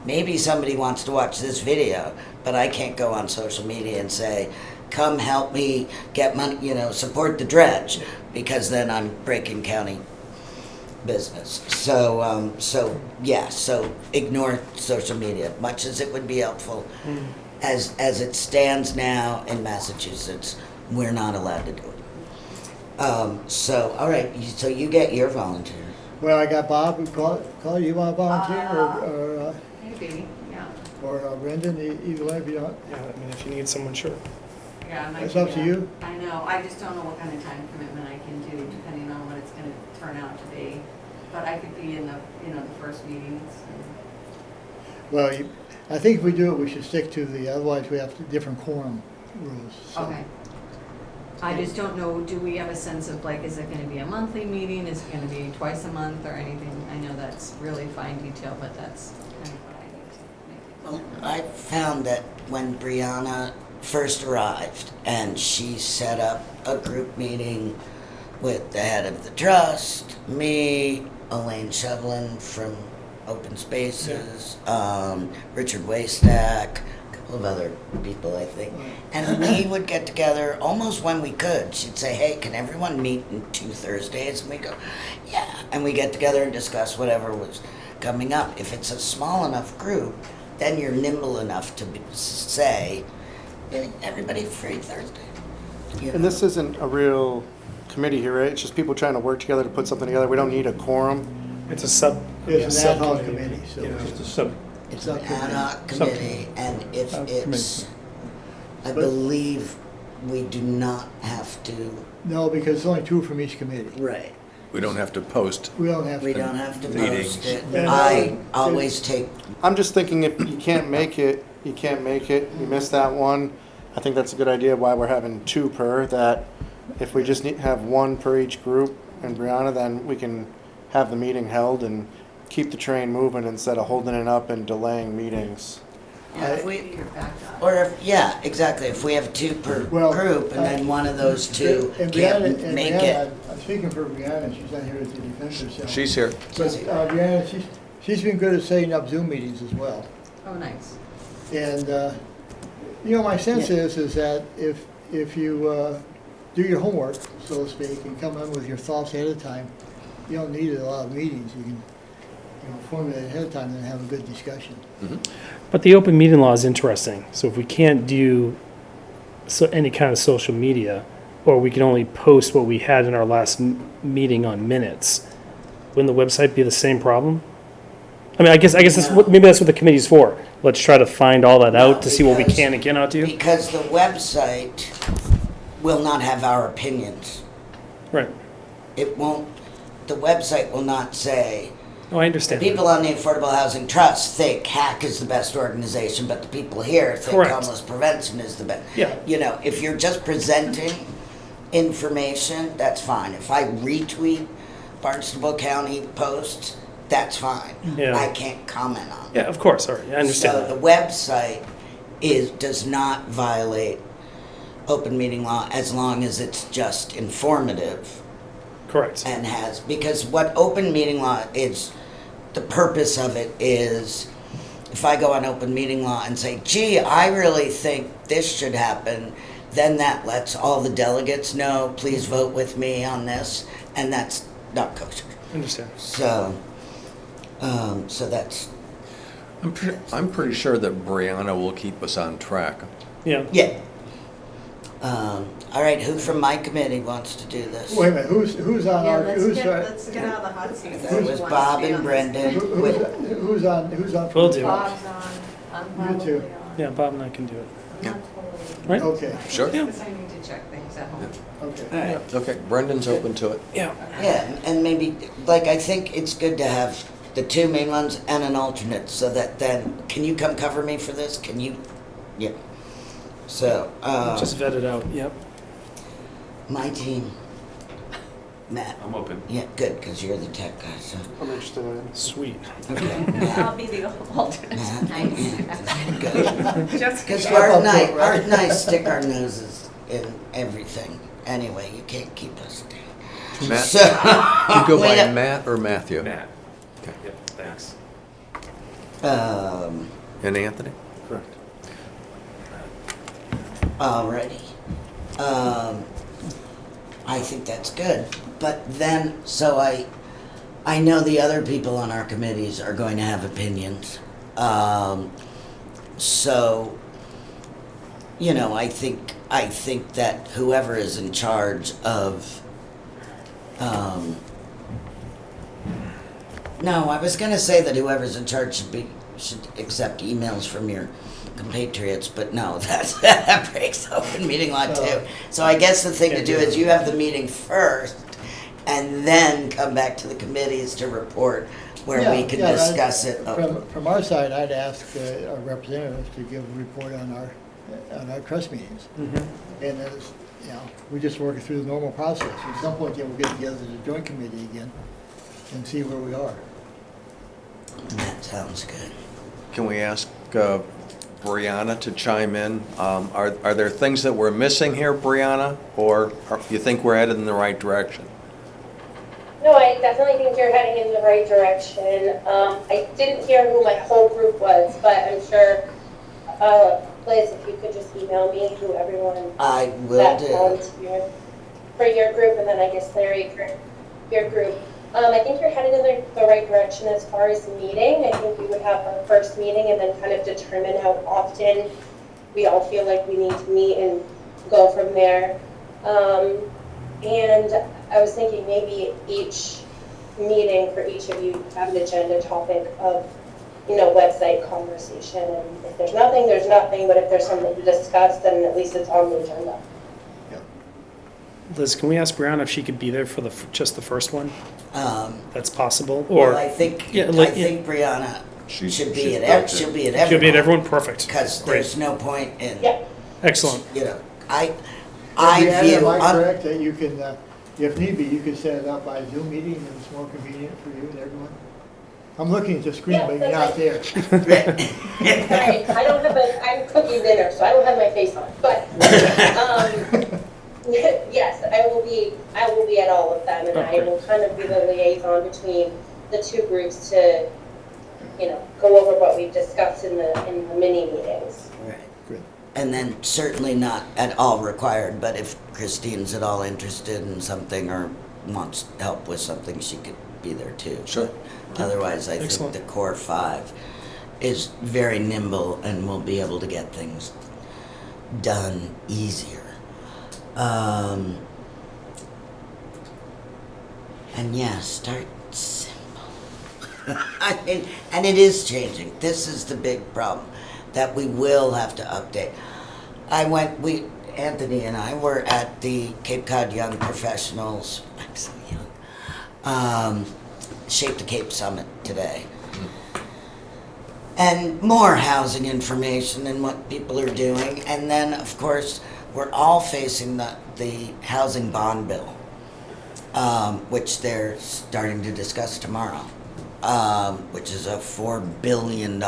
maybe somebody wants to watch this video, but I can't go on social media and say, come help me get money, you know, support the dredge, because then I'm breaking county business. So, so ignore social media, much as it would be helpful. As it stands now in Massachusetts, we're not allowed to do it. All right, so you get your volunteer. Well, I got Bob who called. You want to volunteer or Maybe, yeah. Brendan, either way if you don't. Yeah, I mean, if you need someone, sure. Yeah, I might It's be, up to you. I know, I just don't know what kind of time commitment I can do depending on what it's gonna turn out to be. But I could be in the, you know, the first meetings. Well, I think if we do it, we should stick to otherwise we have different quorum rules. So. Okay. I just don't know, do we have a sense of like, is it gonna be a monthly meeting? Is it gonna be twice a month or anything? I know that's really fine detail, but that's kind of what I need to make. Well, I found that when Brianna first arrived and she set up a group meeting with the head of the trust, me, Elaine Shevlin from Open Spaces, Richard Waystack, a couple of other people, I think. And we would get together almost when we could. She'd say, hey, can everyone meet in 2 Thursdays? And we go, yeah. And we get together and discuss whatever was coming up. If it's a small enough group, then you're nimble enough to say, everybody free Thursday. You And know? this isn't a real committee here, right? It's just people trying to work together to put something together. We don't need a quorum. It's a It's an ad hoc subcommittee. committee, so. Yeah. Just a sub, It's an ad hoc committee, and if Subcommittee. it's, I believe we do not have to. No, because it's only 2 from each committee. Right. We don't have to post. We don't have We to. don't have to Meetings. post it. And, I always take, I'm just thinking if you can't make it, you can't make it. You missed that one. I think that's a good idea why we're having 2 per, that if we just have 1 per each group and Brianna, then we can have the meeting held and keep the train moving instead of holding it up and delaying meetings. if we, Your backup. or if, yeah, exactly, if we have 2 per Well, group, and then one of those 2 And can't Brianna, make it. I'm speaking for Brianna, she's not here to defend herself. She's here. But Brianna, she's been good at setting up Zoom meetings as well. Oh, nice. And, you know, my sense is that if you do your homework, so to speak, and come in with your thoughts ahead of time, you don't need a lot of meetings. You can, formulate ahead of time and have a good discussion. But the open meeting law is interesting. So if we can't do any kind of social media, or we can only post what we had in our last meeting on minutes, wouldn't the website be the same problem? I mean, I guess maybe that's what the committee's for. Let's try to find all that out to see what we because- can and cannot do. Because the website will not have our opinions. Right. It won't, the website will not say, Oh, I the understand. people on the Affordable Housing Trust think HAC is the best organization, but the people here think Correct. homeless prevention is the best. Yeah. You know, if you're just presenting information, that's fine. If I retweet Barnstable County posts, that's fine. Yeah. I can't comment on it. Yeah, of course. All right. I understand So that. the website does not violate open meeting law as long as it's just informative Correct. and has, because what open meeting law is, the purpose of it is, if I go on open meeting law and say, gee, I really think this should happen, then that lets all the delegates know, please vote with me on this, and that's not kosher. Understand. So, so that's, I'm pretty sure that Brianna will keep us on track. Yeah. yeah. All right, who from my committee wants to do this? Wait a minute, who's on Yeah, our, let's get out of the hot seat. It was Bob and Brendan. who's on? We'll do it. Bob's on, I'm You probably too. on. Yeah, Bob and I can do it. I'm not totally. Right? Okay, Sure. Yeah. Because I need to check things at home. okay. All right. Okay, Brendan's open to it. Yeah. Yeah, and maybe, like, I think it's good to have the two main ones and an alternate, so that then, can you come cover me for this? Can you? Yeah. So, Just vet it out. Yep. my team, Matt. I'm open. Yeah, good, because you're the tech guy, so. I'm interested in it. Sweet. Okay, I'll Matt. be the alternate. Matt. Nice. Good. Just Because Step Art up and to it, right? Art and I stick our noses in everything. Anyway, you can't keep us down. Matt, So, you go by we- Matt or Matthew? Matt. Okay. Yep, thanks. And Anthony? Correct. Alrighty. I think that's good. But then, so I know the other people on our committees are going to have opinions. So, you know, I think that whoever is in charge of, no, I was gonna say that whoever's in charge should accept emails from your compatriots, but no, that breaks open meeting law too. So I guess the thing to do is you have the meeting first, and then come back to the committees to report where we Yeah, can yeah, discuss it. From our side, I'd ask our representatives to give a report on our trust meetings. And as, you know, we just work it through the normal process. At some point, we'll get together as a joint committee again and see where we are. That sounds good. Can we ask Brianna to chime in? Are there things that we're missing here, Brianna, or you think we're headed in the right direction? No, I definitely think you're heading in the right direction. I didn't hear who my whole group was, but I'm sure, Liz, if you could just email me who everyone I will that do. volunteered for your group, and then I guess Larry for your group. I think you're headed in the right direction as far as meeting. I think we would have our first meeting and then kind of determine how often we all feel like we need to meet and go from there. And I was thinking maybe each meeting for each of you have an agenda topic of, you know, website conversation. And if there's nothing, there's nothing. But if there's something to discuss, then at least it's on the agenda. Liz, can we ask Brianna if she could be there for just the first one? That's possible, Well, or I think yeah, Brianna She's should be booked at it. she'll be at everyone. she'll be at everyone. Perfect. Because Great. there's no point in, Yeah. Excellent. you know, I Brianna, view. am I correct that you can, if need be, you can set it up by Zoom meeting and it's more convenient for you and everyone? I'm looking at the screen, Yeah, but you're that's not there. Right. I don't have I'm cooking dinner, so I don't have my face on. But yes, I will be at all of them, and I will kind of be the liaison between the two groups to, you know, go over what we've discussed in the mini meetings. Right. Good. And then certainly not at all required, but if Christine's at all interested in something or wants help with something, she could be there too. Sure. But otherwise, I Excellent. think the core five is very nimble and will be able to get things done easier. And yeah, start simple. I mean, and it is changing. This is the big problem, that we will have to update. Anthony and I were at the Cape Cod Young Professionals, I'm so young, Shape the Cape Summit today. And more housing information and what people are doing. And then, of course, we're all facing the housing bond bill, which they're starting to discuss tomorrow, which is a $4 billion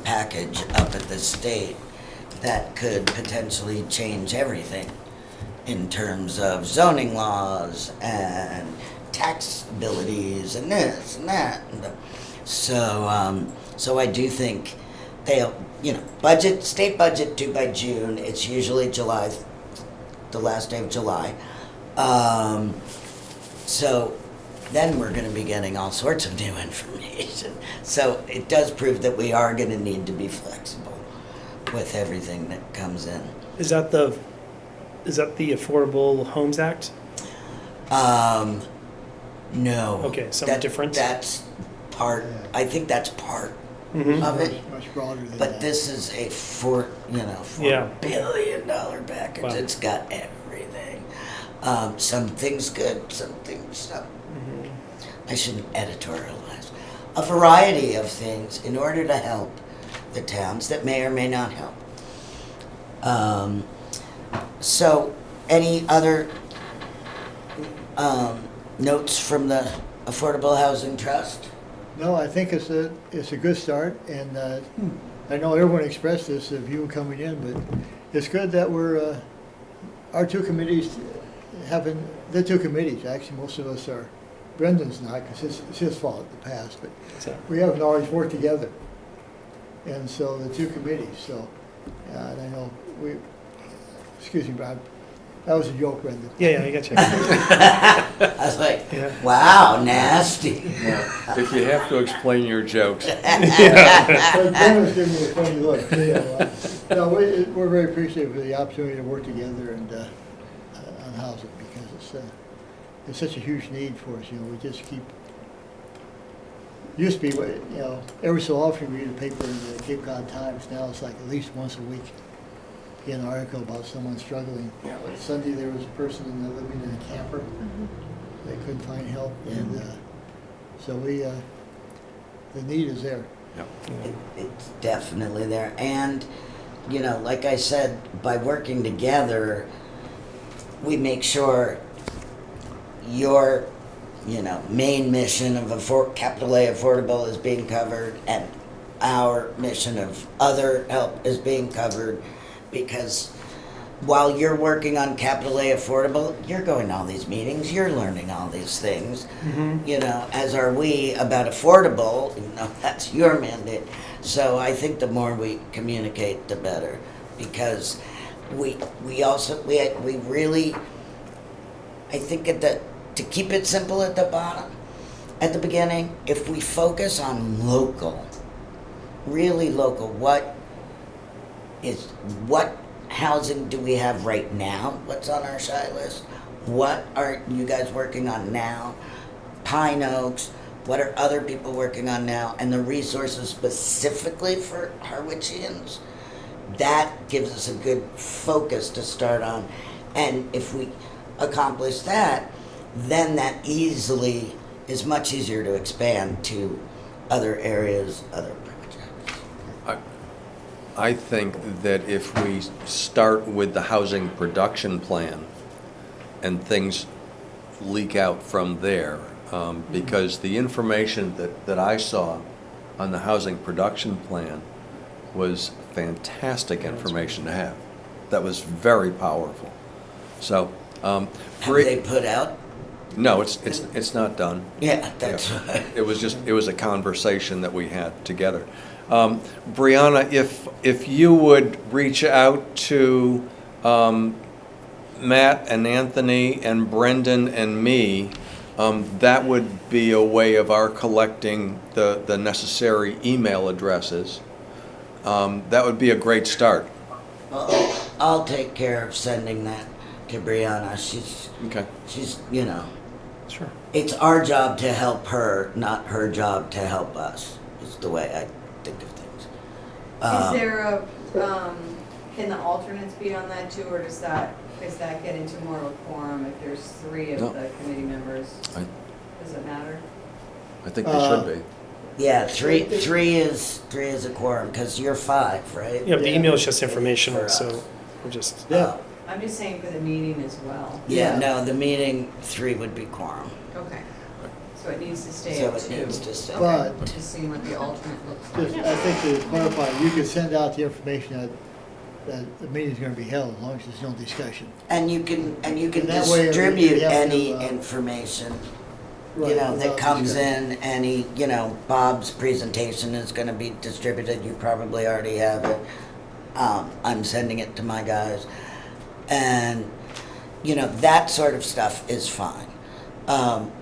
package up at the state that could potentially change everything. in terms of zoning laws and tax abilities and this and that. So I do think they'll, budget, state budget due by June. It's usually July, the last day of July. So then we're going to be getting all sorts of new information. So it does prove that we are going to need to be flexible with everything that comes in. Is that the Affordable Homes Act? No. Okay, something different? That's part, I think that's part Mhm. of it. Much broader than that. But this is a $4 Yeah. billion package. Wow. It's got everything. Some things good, some things not. Mhm. I shouldn't editorialize. A variety of things in order to help the towns that may or may not help. So, any other notes from the Affordable Housing Trust? No, I think it's a good start, and I know everyone expressed this of you coming in, but it's good that we're, our two committees the two committees, actually, most of us are, Brendan's not, because it's his fault in the past, but So, we haven't always worked together. And so the two committees, so, and I know excuse me, Bob, that was a joke, Brendan. yeah, I got you. I was like, Yeah. wow, nasty. If you have to explain your jokes. But Ben was giving me a funny look. No, we're very appreciative of the opportunity to work together and on housing, because it's such a huge need for us. We just used to be, every so often we read a paper in the Cape Cod Times. Now it's like at least once a week. Get an article about someone struggling. Sunday there was a person living in a camper. They couldn't find help, and so the need is there. It's definitely there. And, like I said, by working together, we make sure your, main mission of capital A affordable is being covered, and our mission of other help is being covered, because while you're working on capital A affordable, you're going to all these meetings, you're learning all these things, as are we about affordable, that's your mandate. So I think the more we communicate, the better, because we really, I think to keep it simple at the bottom, at the beginning, if we focus on local, really local, what housing do we have right now? What's on our shy list? What are you guys working on now? Pine Oaks, what are other people working on now? And the resources specifically for Harwichians, that gives us a good focus to start on. And if we accomplish that, then that easily is much easier to expand to other areas, other projects. I think that if we start with the housing production plan and things leak out from there, because the information that I saw on the housing production plan was fantastic information to have. That was very powerful. So, Have they put out? No, it's not done. Yeah, that's Yeah. right. It was a conversation that we had together. Brianna, if you would reach out to Matt and Anthony and Brendan and me, that would be a way of our collecting the necessary email addresses. That would be a great start. Well, I'll take care of sending that to Brianna. She's, Sure. it's our job to help her, not her job to help us, is the way I think of things. Is there can the alternates be on that too, or does that get into more of a quorum if there's three of No. the committee members? Does it matter? I think they should be. Yeah, three is a quorum, because you're five, right? Yeah, but the email is just informational, For so us. we're just, Yeah. I'm just saying for the meeting as well. Yeah, Yeah. no, the meeting, three would be quorum. Okay. So it needs to stay So at it two. needs to stay. Okay, But- just seeing what the alternate looks Just, like. I think to clarify, you could send out the information that the meeting's gonna be held, as long as there's no discussion. And you can That way, distribute we have to, any information, you Right, know, that without comes discussion. in, any, you know, Bob's presentation is gonna be distributed, you probably already have it. I'm sending it to my guys. And, you know, that sort of stuff is fine.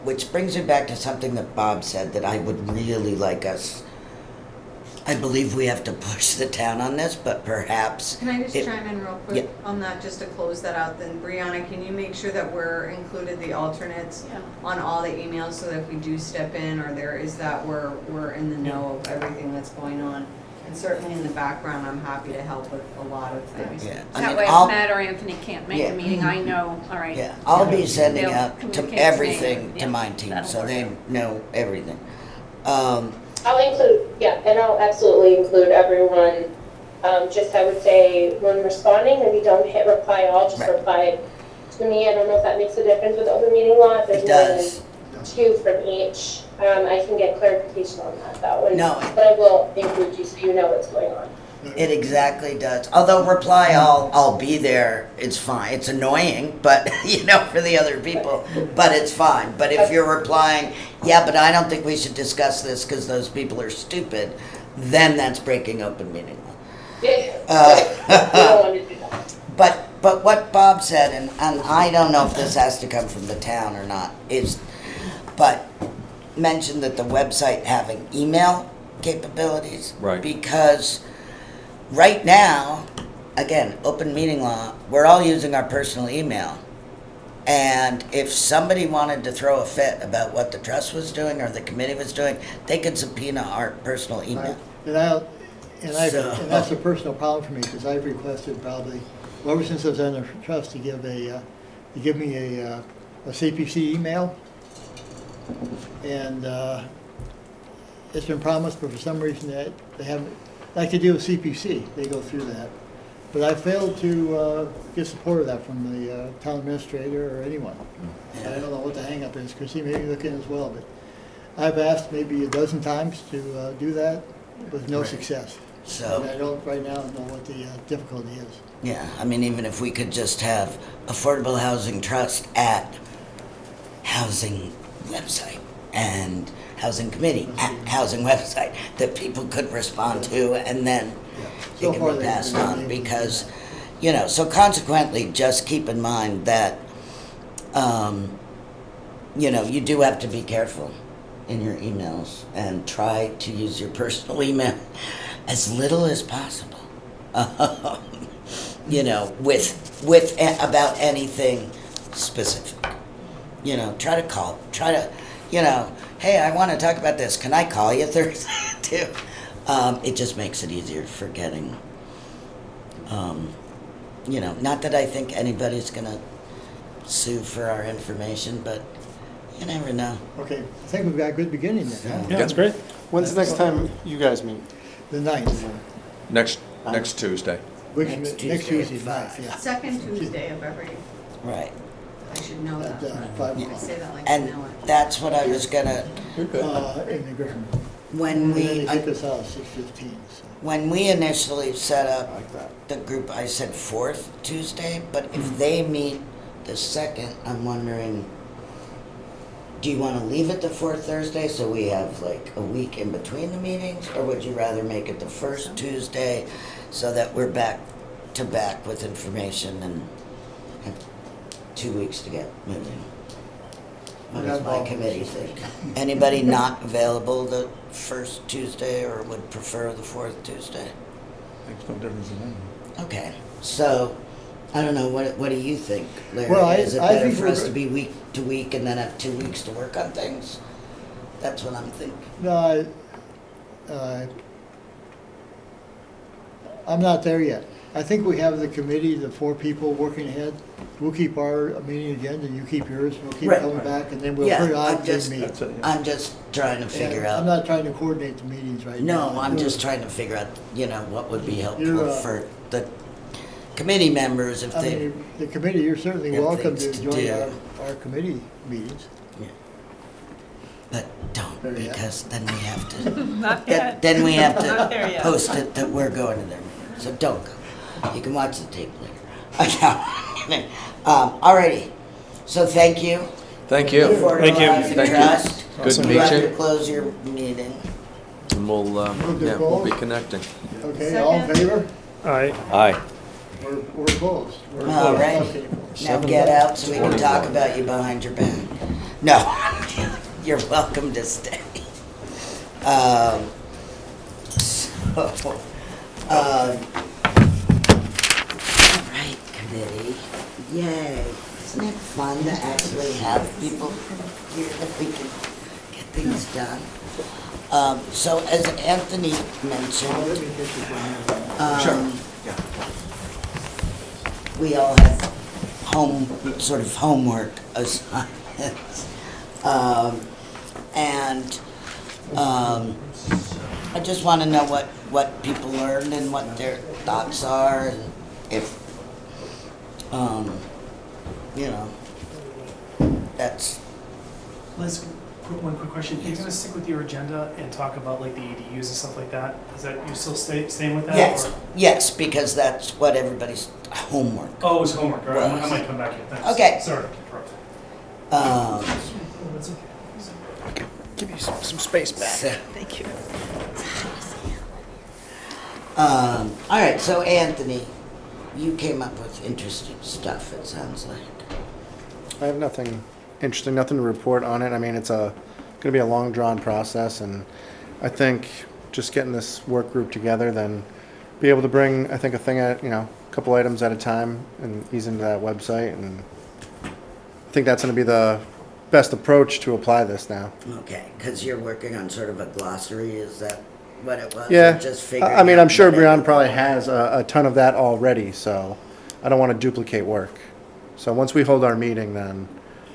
Which brings me back to something that Bob said that I would really like us, I believe we have to push the town on this, but perhaps. Can I just it- chime in real Yeah. quick on that, just to close that out then? Brianna, can you make sure that we're included the alternates Yeah. on all the emails so that if we do step in or there is that, we're in the know of everything that's going on? And certainly in the background, I'm happy to help with a lot of things. Yeah, I That mean, way, if I'll- Matt or Anthony can't make Yeah. a meeting, I know, all right. Yeah, I'll be sending They'll out to communicate everything me. to Yeah, my team, that'll so work they out. know everything. I'll include, yeah, and I'll absolutely include everyone. Just I would say when responding, maybe don't hit reply all, just Right. reply to me. I don't know if that makes a difference with open meeting law. If there's It more does. than two from each, I can get clarification on that one. No. But I will include you so you know what's going on. It exactly does. Although reply, I'll be there, it's fine. It's annoying, but, you know, for the other people, but it's fine. But if you're replying, yeah, but I don't think we should discuss this because those people are stupid, then that's breaking open meeting law. Yeah, you don't want to do that. But what Bob said, and I don't know if this has to come from the town or not, but mentioned that the website having email capabilities. Right. Because right now, again, open meeting law, we're all using our personal email. And if somebody wanted to throw a fit about what the trust was doing or the committee was doing, they could subpoena our personal email. And So- that's a personal problem for me, because I've requested probably, well, ever since I was on the trust, to give me a CPC email. And it's been promised, but for some reason they haven't, like they do with CPC, they go through that. But I failed to get support of that from the town administrator or anyone. I don't know what the hangup is, Christine may be looking as well, but I've asked maybe a dozen times to do that with no Right. success. So- And I don't right now know what the difficulty is. Yeah, I mean, even if we could just have Affordable Housing Trust at housing website and Housing Committee at housing website that people could respond to and then So it far can be they've passed been on able to do because, that. you know, so consequently, just keep in mind that, you know, you do have to be careful in your emails and try to use your personal email as little as possible. You know, about anything specific. You know, try to, you know, hey, I want to talk about this. Can I call you Thursday too? It just makes it easier for getting, you know, not that I think anybody's going to sue for our information, but you never know. Okay, I think we've got a good beginning then, huh? Yeah, that's great. When's the next time you guys meet? The 9th, Next Tuesday. next Tuesday, at 9th, yeah. Second Tuesday of every, Right. I should know At that. 5 I o'clock. say that like I And know it. that's what I was going to, You're good. In the Griffin. when And then we, they take us out at 6:15, so. when we initially set I up like that. the group, I said fourth Tuesday, but if they meet the second, I'm wondering, do you want to leave it the fourth Thursday so we have like a week in between the meetings? Or would you rather make it the first Tuesday so that we're back to back with information and have 2 weeks to get moving? What does my committee think? Anybody not available the first Tuesday or would prefer the fourth Tuesday? Makes no difference to me. Okay, so, I don't know, what do you think, Larry? Well, Is it I better think for we're us to good. be week to week and then have 2 weeks to work on things? That's what I'm thinking. No, I'm not there yet. I think we have the committee, the 4 people working ahead. We'll keep our meeting agenda, you keep yours, we'll keep Right. coming back, and then we'll Yeah, periodically I'm just- meet. That's it. Yeah. I'm just trying to figure And I'm out, not trying to coordinate the meetings right now. no, I'm just trying to figure out, you know, what would be helpful You're, for the committee members if I they, mean, the committee, you're certainly have welcome things to to join do. our committee meetings. but don't, There you go. because then we have to, Not yet. then we have Not there to yet. post it that we're going to their meeting, so don't go. You can watch the tape later. Alrighty, so thank you. Thank you. Affordable Thank you. Housing Thank you. Trust. Good to You meet have to you. close your meeting. And we'll be connecting. Okay, all in favor? All right. Aye. We're closed. All right. Now get out so we can talk 7:21. about you behind your back. No, you're welcome to stay. All right, committee. Yay. Isn't it fun to actually have people here that we can get things done? So as Anthony mentioned, we all have homework assignments. I just want to know what people learned and what their thoughts are, and if, that's, Liz, one quick question. You're gonna stick with your agenda and talk about like the ADUs and stuff like that? Is that, you still staying with that? yes, or- yes, because that's what everybody's homework. Oh, it was homework. All right, Was. I might come back in. Thanks. Okay. Sorry to interrupt. That's okay. Give you some space back. Thank you. All right, so Anthony, you came up with interesting stuff, it sounds like. I have nothing interesting, nothing to report on it. I mean, it's gonna be a long drawn process, and I think just getting this work group together, then be able to bring, I think, a couple items at a time and ease into that website, and I think that's gonna be the best approach to apply this now. Okay, because you're working on sort of a glossary, is that what it was? Or Yeah, just figuring I mean, out I'm sure what it- Brianna probably has a ton of that already, so I don't want to duplicate work. So once we hold our meeting, then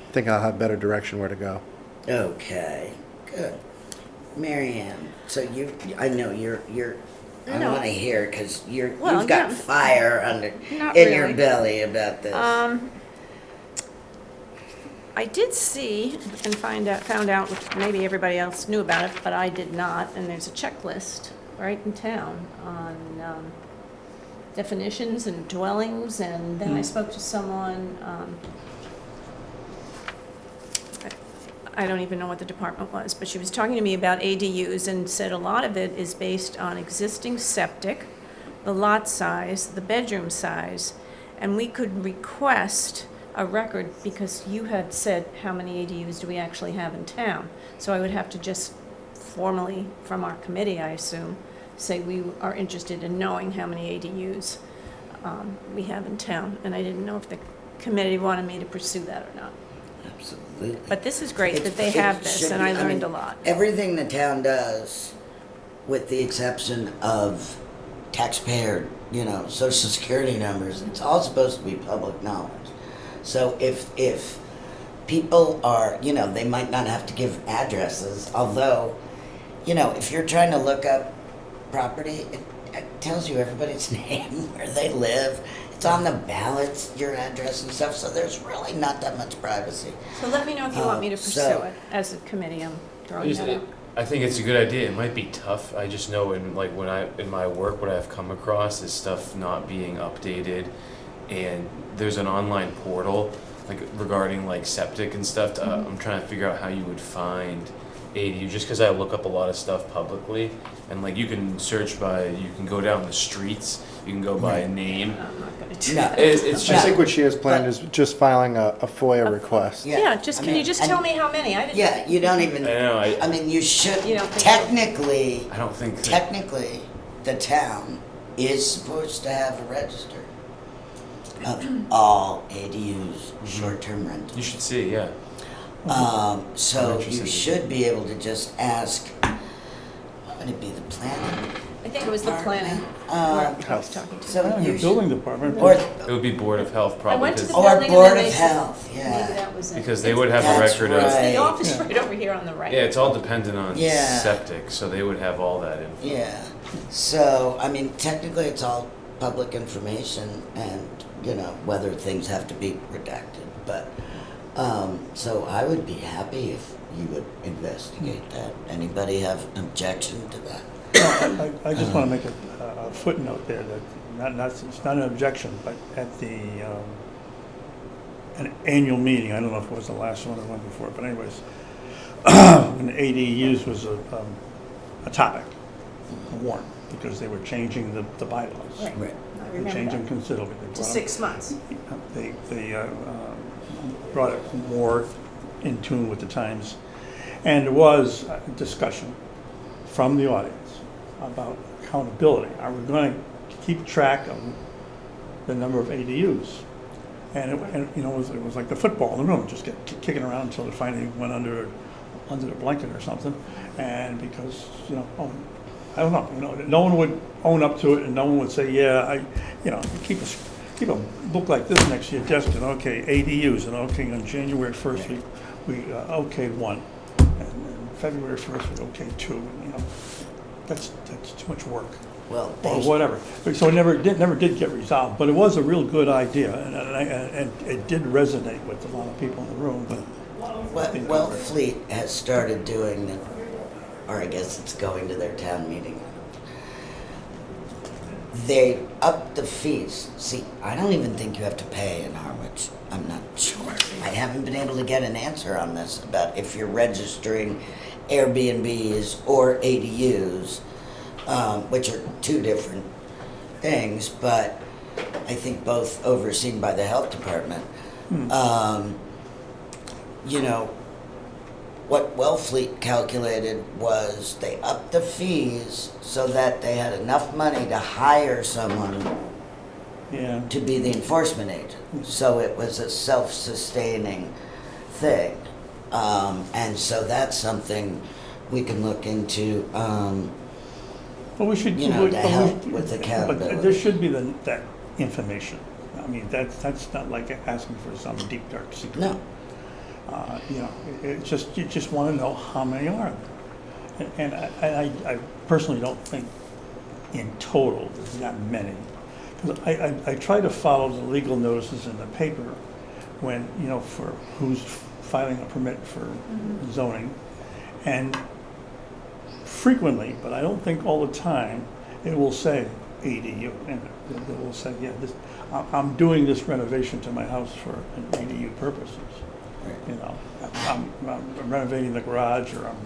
I think I'll have better direction where to go. Okay, good. Mary Ann, so I know you're, I No. want to hear, because Well, you've got yeah. fire Not in your really. belly about this. I did see and found out, which maybe everybody else knew about it, but I did not, and there's a checklist right in town on definitions and dwellings, and then I spoke to someone, I don't even know what the department was, but she was talking to me about ADUs and said a lot of it is based on existing septic, the lot size, the bedroom size, and we could request a record because you had said how many ADUs do we actually have in town. So I would have to just formally, from our committee, I assume, say we are interested in knowing how many ADUs we have in town. And I didn't know if the committee wanted me to pursue that or not. Absolutely. But this is great that they It have this, should and be- I learned mean, a lot. Everything the town does, with the exception of taxpayer, social security numbers, it's all supposed to be public knowledge. So if people are, they might not have to give addresses, although, if you're trying to look up property, it tells you everybody's name, where they live. It's on the ballots, your address and stuff, so there's really not that much privacy. So let me know if you want me to pursue so- it. As a committee, I'm throwing that out. I think it's a good idea. It might be tough. I just know in my work, what I've come across is stuff not being updated, and there's an online portal regarding septic and stuff. I'm trying to figure out how you would find ADU, just because I look up a lot of stuff publicly, and you can search by, you can go down the streets, you can go by name. I'm not gonna do No. that. It's I just think what she has planned is just filing a FOIA request. Yeah, can you just tell me how many? I didn't. Yeah, you don't even, I know. I mean, you should, You don't think so? I don't think that, technically, the town is supposed to have a register of all ADUs, short-term rentals. you should see. Yeah. So I'm interested you to should be able to just ask, what would it be, the planning? I think it was the planning. Department? where I was Health. talking to. So I you the should, building department. or, It would be Board of Health I probably went to the because or building and Board then of they said, Health, maybe yeah. that was it. they would have a That's record of. It's right. the office Yeah. right over here on the right. Yeah, it's all dependent on Yeah. septic, so they would have all that info. Yeah, so, I mean, technically, it's all public information and, whether things have to be redacted, but, so I would be happy if you would investigate that. Anybody have an objection to that? I just want to make a footnote there that it's not an objection, but at the an annual meeting, I don't know if it was the last one or one before, but anyways, when ADUs was a topic, a warrant, because they were changing the bylaws. Right. Right. I They remember changed them that. considerably. They To brought 6 months. They brought it more in tune with the times. And there was a discussion from the audience about accountability. Are we going to keep track of the number of ADUs? And it was like the football in the room, just get kicking around until it finally went under the blanket or something. And because, I don't know, no one would own up to it, and no one would say, yeah, keep a book like this next to your desk, and okay, ADUs, and okay, on January 1st, we okayed one, and February 1st, we okayed two, that's too much work, Well, or whatever. So it never did get resolved, but it was a real good idea, and it did resonate with a lot of people in the room, but. Wellfleet has started doing it, or I guess it's going to their town meeting. They up the fees. See, I don't even think you have to pay in Harwich. I'm not sure. I haven't been able to get an answer on this about if you're registering Airbnbs or ADUs, which are two different things, but I think both overseen by the health department. What Wellfleet calculated was they upped the fees so that they had enough money to hire someone to be the enforcement agent. So it was a self-sustaining thing. And so that's something we can look into, Well, we should, to help with accountability. But there should be that information. I mean, that's not like asking for some deep, dark secret. No. You just want to know how many are there. And I personally don't think in total there's that many. Because I try to follow the legal notices in the paper when, for who's filing a permit for zoning. And frequently, but I don't think all the time, it will say ADU. And it will say, I'm doing this renovation to my house for an ADU purposes. I'm renovating the garage, or I'm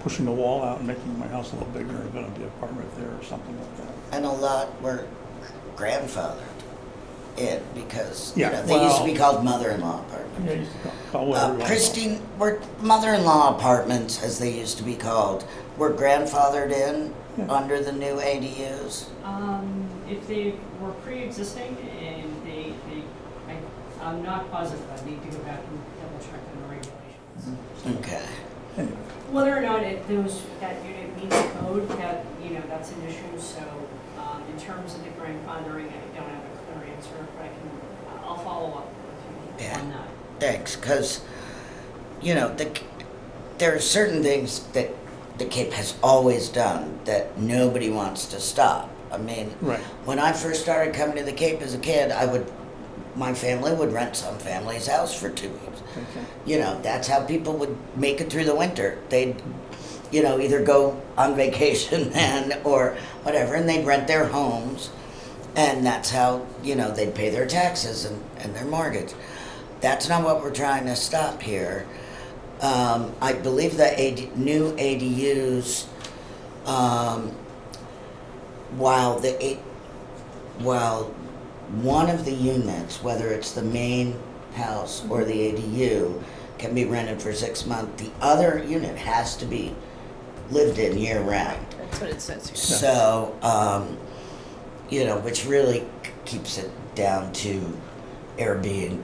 pushing the wall out and making my house a little bigger, and going to be an apartment there or something like that. And a lot were grandfathered in because they used to be called mother-in-law apartments. Yeah, used to call whatever you want. Christine, were mother-in-law apartments, as they used to be called, were grandfathered in under the new ADUs? If they were pre-existing and I'm not positive, I need to go back and double check on the regulations. Okay. Whether or not that unit meets code, that's an issue, so, in terms of the grandfathering, I don't have a clear answer, but I'll follow up with you on that. Thanks, because, there are certain things that the Cape has always done that nobody wants to stop. I mean, when I first started coming to the Cape as a kid, my family would rent some family's house for 2 weeks. Okay. That's how people would make it through the winter. They'd, either go on vacation or whatever, and they'd rent their homes, and that's how, they'd pay their taxes and their mortgage. That's not what we're trying to stop here. I believe the new ADUs, while one of the units, whether it's the main house or the ADU, can be rented for 6 months, the other unit has to be lived in year-round. That's what it says here. So, which really keeps it down to Airbnb,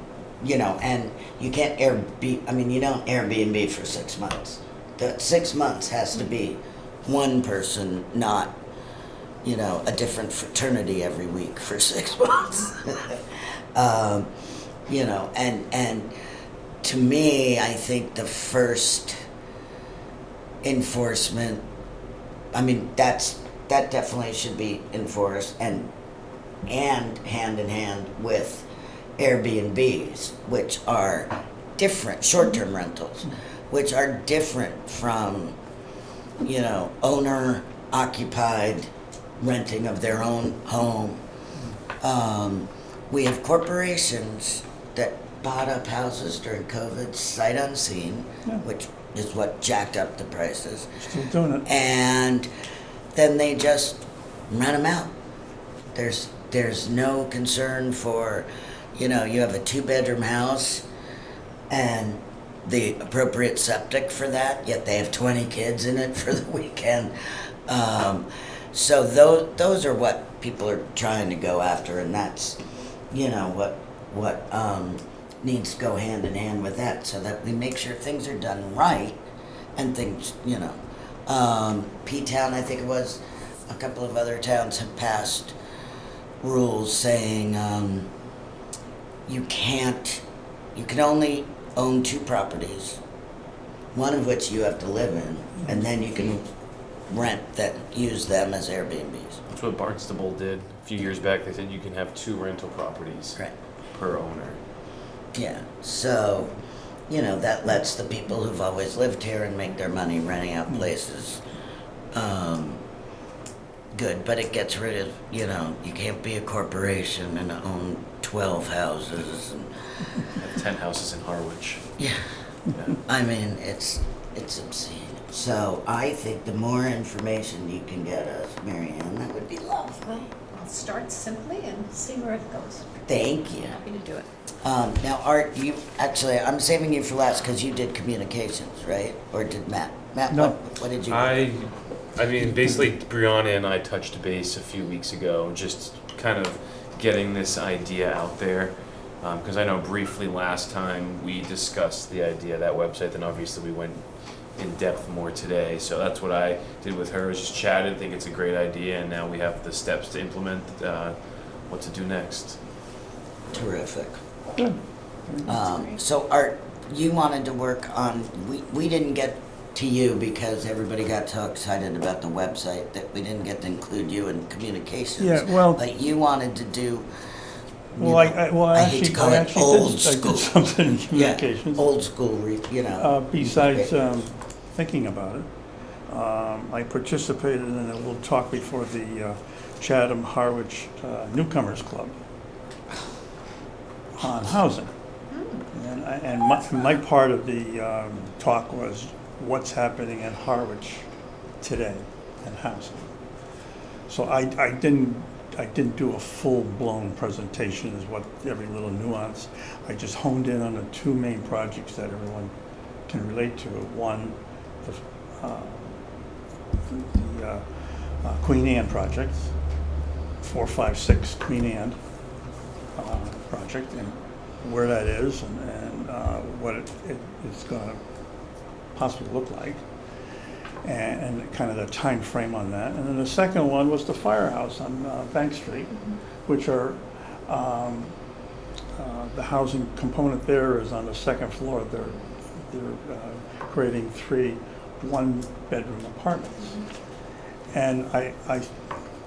and you can't you don't Airbnb for 6 months. The 6 months has to be one person, not a different fraternity every week for 6 months. And to me, I think the first enforcement, that definitely should be enforced and hand in hand with Airbnbs, which are different, short-term rentals, which are different from, owner occupied renting of their own home. We have corporations that bought up houses during COVID, sight unseen, Yeah. which is what jacked up the prices. Still doing it. And then they just rent them out. There's no concern for, you have a 2-bedroom house and the appropriate septic for that, yet they have 20 kids in it for the weekend. So those are what people are trying to go after, and that's, what needs to go hand in hand with that, so that we make sure things are done right, and things, P-Town, I think it was, a couple of other towns have passed rules saying you can only own 2 properties, one of which you have to live in, and then you can use them as Airbnbs. That's what Barnstable did a few years back. They said you can have 2 rental properties Right. per owner. Yeah, so, that lets the people who've always lived here and make their money renting out places good, but it gets rid of, you can't be a corporation and own 12 houses. And, I have 10 houses in Harwich. yeah, I mean, it's obscene. So I think the more information you can get us, Mary Ann, that would be lovely. I'll start simply and see where it goes. Thank you. Happy to do it. Now, Art, I'm saving you for last because you did communications, right? Or did Matt? Matt, No. what did you do? I mean, basically, Brianna and I touched base a few weeks ago, just kind of getting this idea out there. Because I know briefly last time we discussed the idea of that website, then obviously we went in depth more today. So that's what I did with her, is just chatted, think it's a great idea, and now we have the steps to implement what to do next. Terrific. Good. So Art, you wanted to work on, we didn't get to you because everybody got so excited about the website that we didn't get to include you in communications. Yeah, well- But you wanted to do, Well, I hate to call it old I school. did something in communications. old school, Besides thinking about it, I participated in a little talk before the Chatham Harwich Newcomers Club on housing. And my part of the talk was what's happening in Harwich today in housing. So I didn't do a full-blown presentation as what every little nuance. I just honed in on the 2 main projects that everyone can relate to. One, the Queen Anne project, 456 Queen Anne project, and where that is and what it's going to possibly look like, and kind of the time frame on that. And then the second one was the firehouse on Bank Street, which are the housing component there is on the 2nd floor. They're creating 3 1-bedroom apartments. And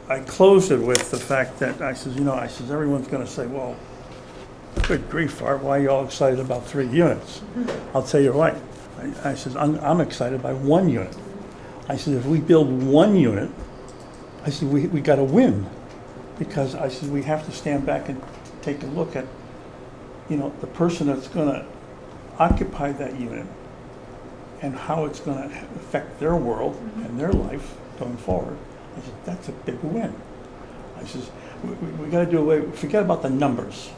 I closed it with the fact that I said, everyone's going to say, well, good grief, Art, why are you all excited about 3 units? I'll tell you why. I said, I'm excited by 1 unit. I said, if we build 1 unit, I said, we got to win. Because I said, we have to stand back and take a look at, the person that's going to occupy that unit and how it's going to affect their world and their life going forward. I said, that's a big win. I said, we got to do away, forget about the numbers.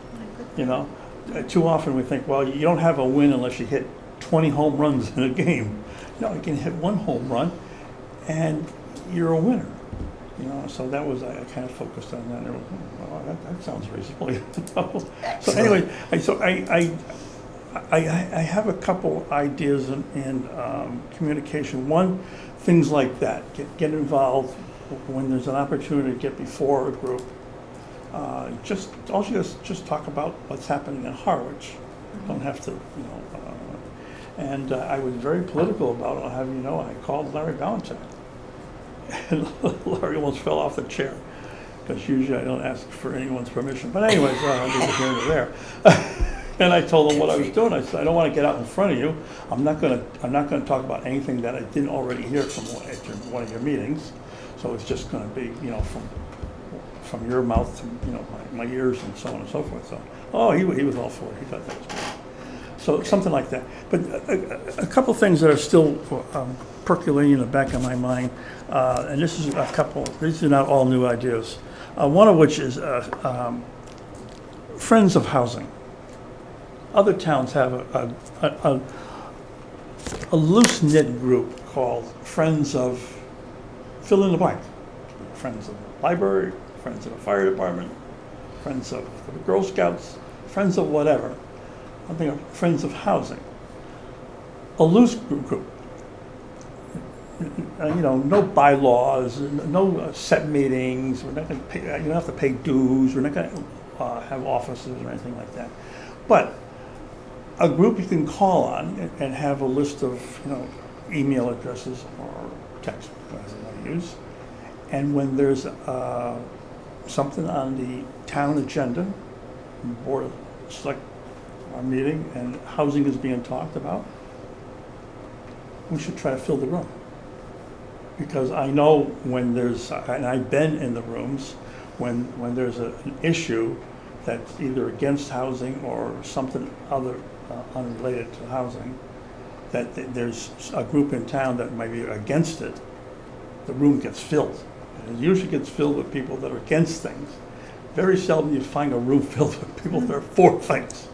Too often we think, well, you don't have a win unless you hit 20 home runs in a game. No, you can hit 1 home run and you're a winner. So that was, I kind of focused on that. And well, that sounds reasonable. So anyway, I have a couple ideas in communication. One, things like that. Get involved when there's an opportunity to get before a group. Just talk about what's happening in Harwich. Don't have to, And I was very political about it. I'll have you know, I called Larry Valentine. And Larry almost fell off the chair, because usually I don't ask for anyone's permission. But anyways, neither here nor there. And I told him what I was doing. I said, I don't want to get out in front of you. I'm not going to talk about anything that I didn't already hear from one of your meetings. So it's just gonna be, from your mouth to, my ears and so on and so forth. So, he was all for it. He thought that was great. So something like that. But a couple things that are still percolating in the back of my mind, and these are not all new ideas. One of which is Friends of Housing. Other towns have a loose-knit group called Friends of fill in the blank. Friends of the library, Friends of the fire department, Friends of the Girl Scouts, Friends of whatever. I'm thinking of Friends of Housing. A loose group. No bylaws, no set meetings. We're not going to pay. You don't have to pay dues. We're not going to have offices or anything like that. But a group you can call on and have a list of email addresses or text, whatever you want to use. And when there's something on the town agenda, board of select meeting, and housing is being talked about, we should try to fill the room. Because I know when there's, and I've been in the rooms, when there's an issue that's either against housing or something other unrelated to housing, that there's a group in town that might be against it, the room gets filled. And it usually gets filled with people that are against things. Very seldom you find a room filled with people that are for things.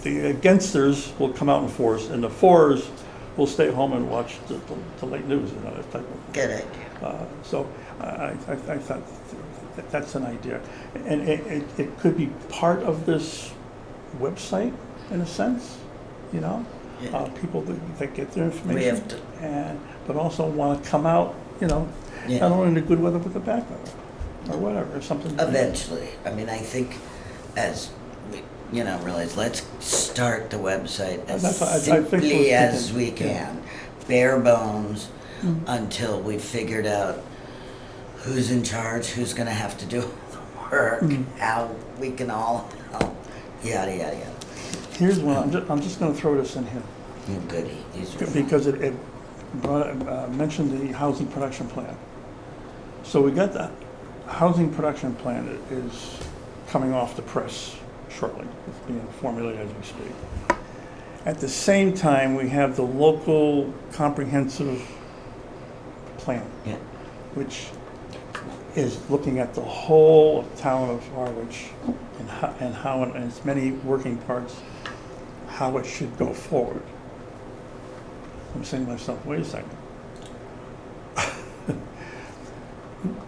The againsters will come out in force, and the forers will stay home and watch the late news, that type of. Good idea. So I thought that's an idea, and it could be part of this website in a sense, Yeah. people that get their information, We have to. but also want to come out, not only in the good weather but the bad weather, or whatever, or something. Eventually. I mean, I think as we, realize, let's start the website as That's what I think simply we're as thinking, we can. Bare bones until we've figured out who's in charge, who's gonna have to do the work, how we can all help, yada, yada, yada. Here's one, I'm just going to throw this in here, Oh, goody. These are because it mentioned the housing production plan. So we got the housing production plan that is coming off the press shortly. It's being formulated as we speak. At the same time, we have the local comprehensive plan, Yeah. which is looking at the whole town of Harwich and how in its many working parts, how it should go forward. I'm saying to myself, wait a second.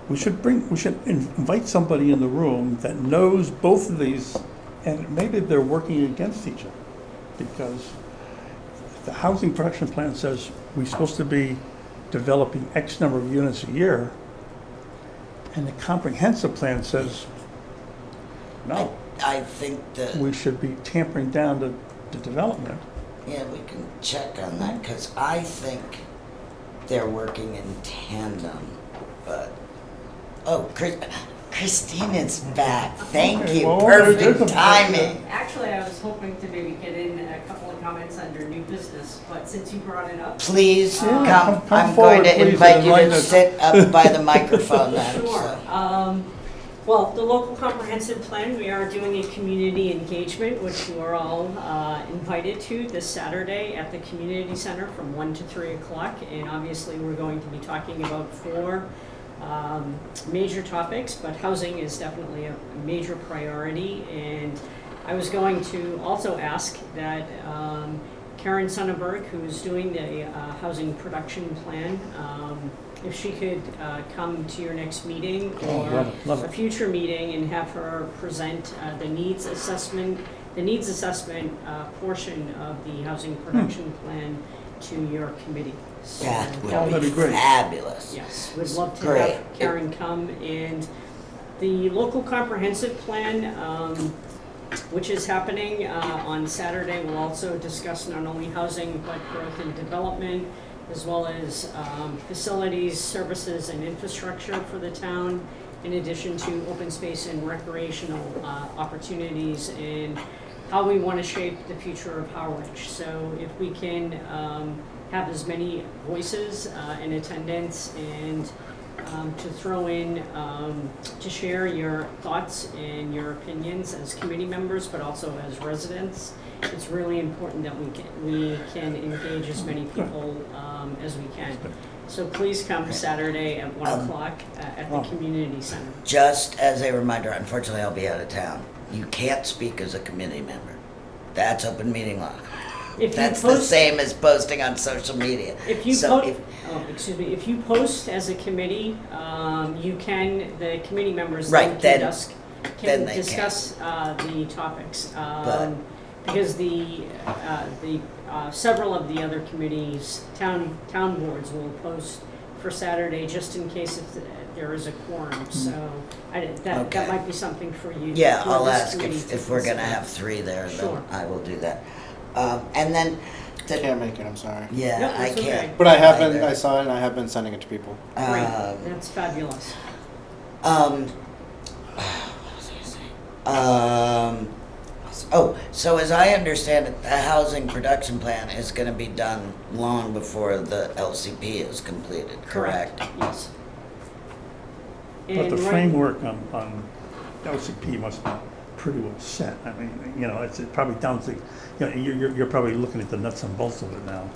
We should invite somebody in the room that knows both of these, and maybe they're working against each other. Because the housing production plan says we're supposed to be developing X number of units a year, and the comprehensive plan says, no, I think that, we should be tampering down the development. yeah, we can check on that, because I think they're working in tandem, but, Christina's back. Thank Okay, you. well, there's Perfect a- timing. Actually, I was hoping to maybe get in a couple of comments under new business, but since you brought it up. Please Yeah, come. come I'm forward, going to please, invite and you enlighten to us. sit up by the microphone then. Sure. so. Well, the local comprehensive plan, we are doing a community engagement, which you are all invited to this Saturday at the community center from 1 to 3 o'clock. And obviously, we're going to be talking about 4 major topics, but housing is definitely a major priority. And I was going to also ask that Karen Sonnenberg, who's doing the housing production plan, if she could come to your next meeting or love it. a future meeting and have her present the needs assessment portion of the housing production plan to your committee. So That that'd would be be great. fabulous. yes, we'd love to Great. have Karen come. And the local comprehensive plan, which is happening on Saturday, will also discuss not only housing but growth and development, as well as facilities, services, and infrastructure for the town, in addition to open space and recreational opportunities and how we want to shape the future of Harwich. So if we can have as many voices in attendance and to throw in, to share your thoughts and your opinions as committee members, but also as residents, it's really important that we can engage as many people as we can. So please come Saturday at 1 o'clock at the community center. Just as a reminder, unfortunately, I'll be out of town. You can't speak as a committee member. That's open meeting law. If you That's the post- same as posting on social media. If you So if you post as a committee, the committee members Right, then then can they discuss the topics. Because the several of the other committees, town boards will post for Saturday just in case if there is a quorum. So that Okay. might be something for you. Yeah, for I'll this ask committee if to we're gonna consider. have 3 there, Sure. then I will do that. And then, Can't make it, I'm sorry. yeah, No, I that's okay. can't. But I have been, either. I saw it and I have been sending it to people. Great, Um, that's fabulous. So as I understand it, the housing production plan is gonna be done long before the LCP is completed, correct? Yes. But And the right- framework on LCP must be pretty well set. I mean, it's probably down to, you're probably looking at the nuts and bolts of it now,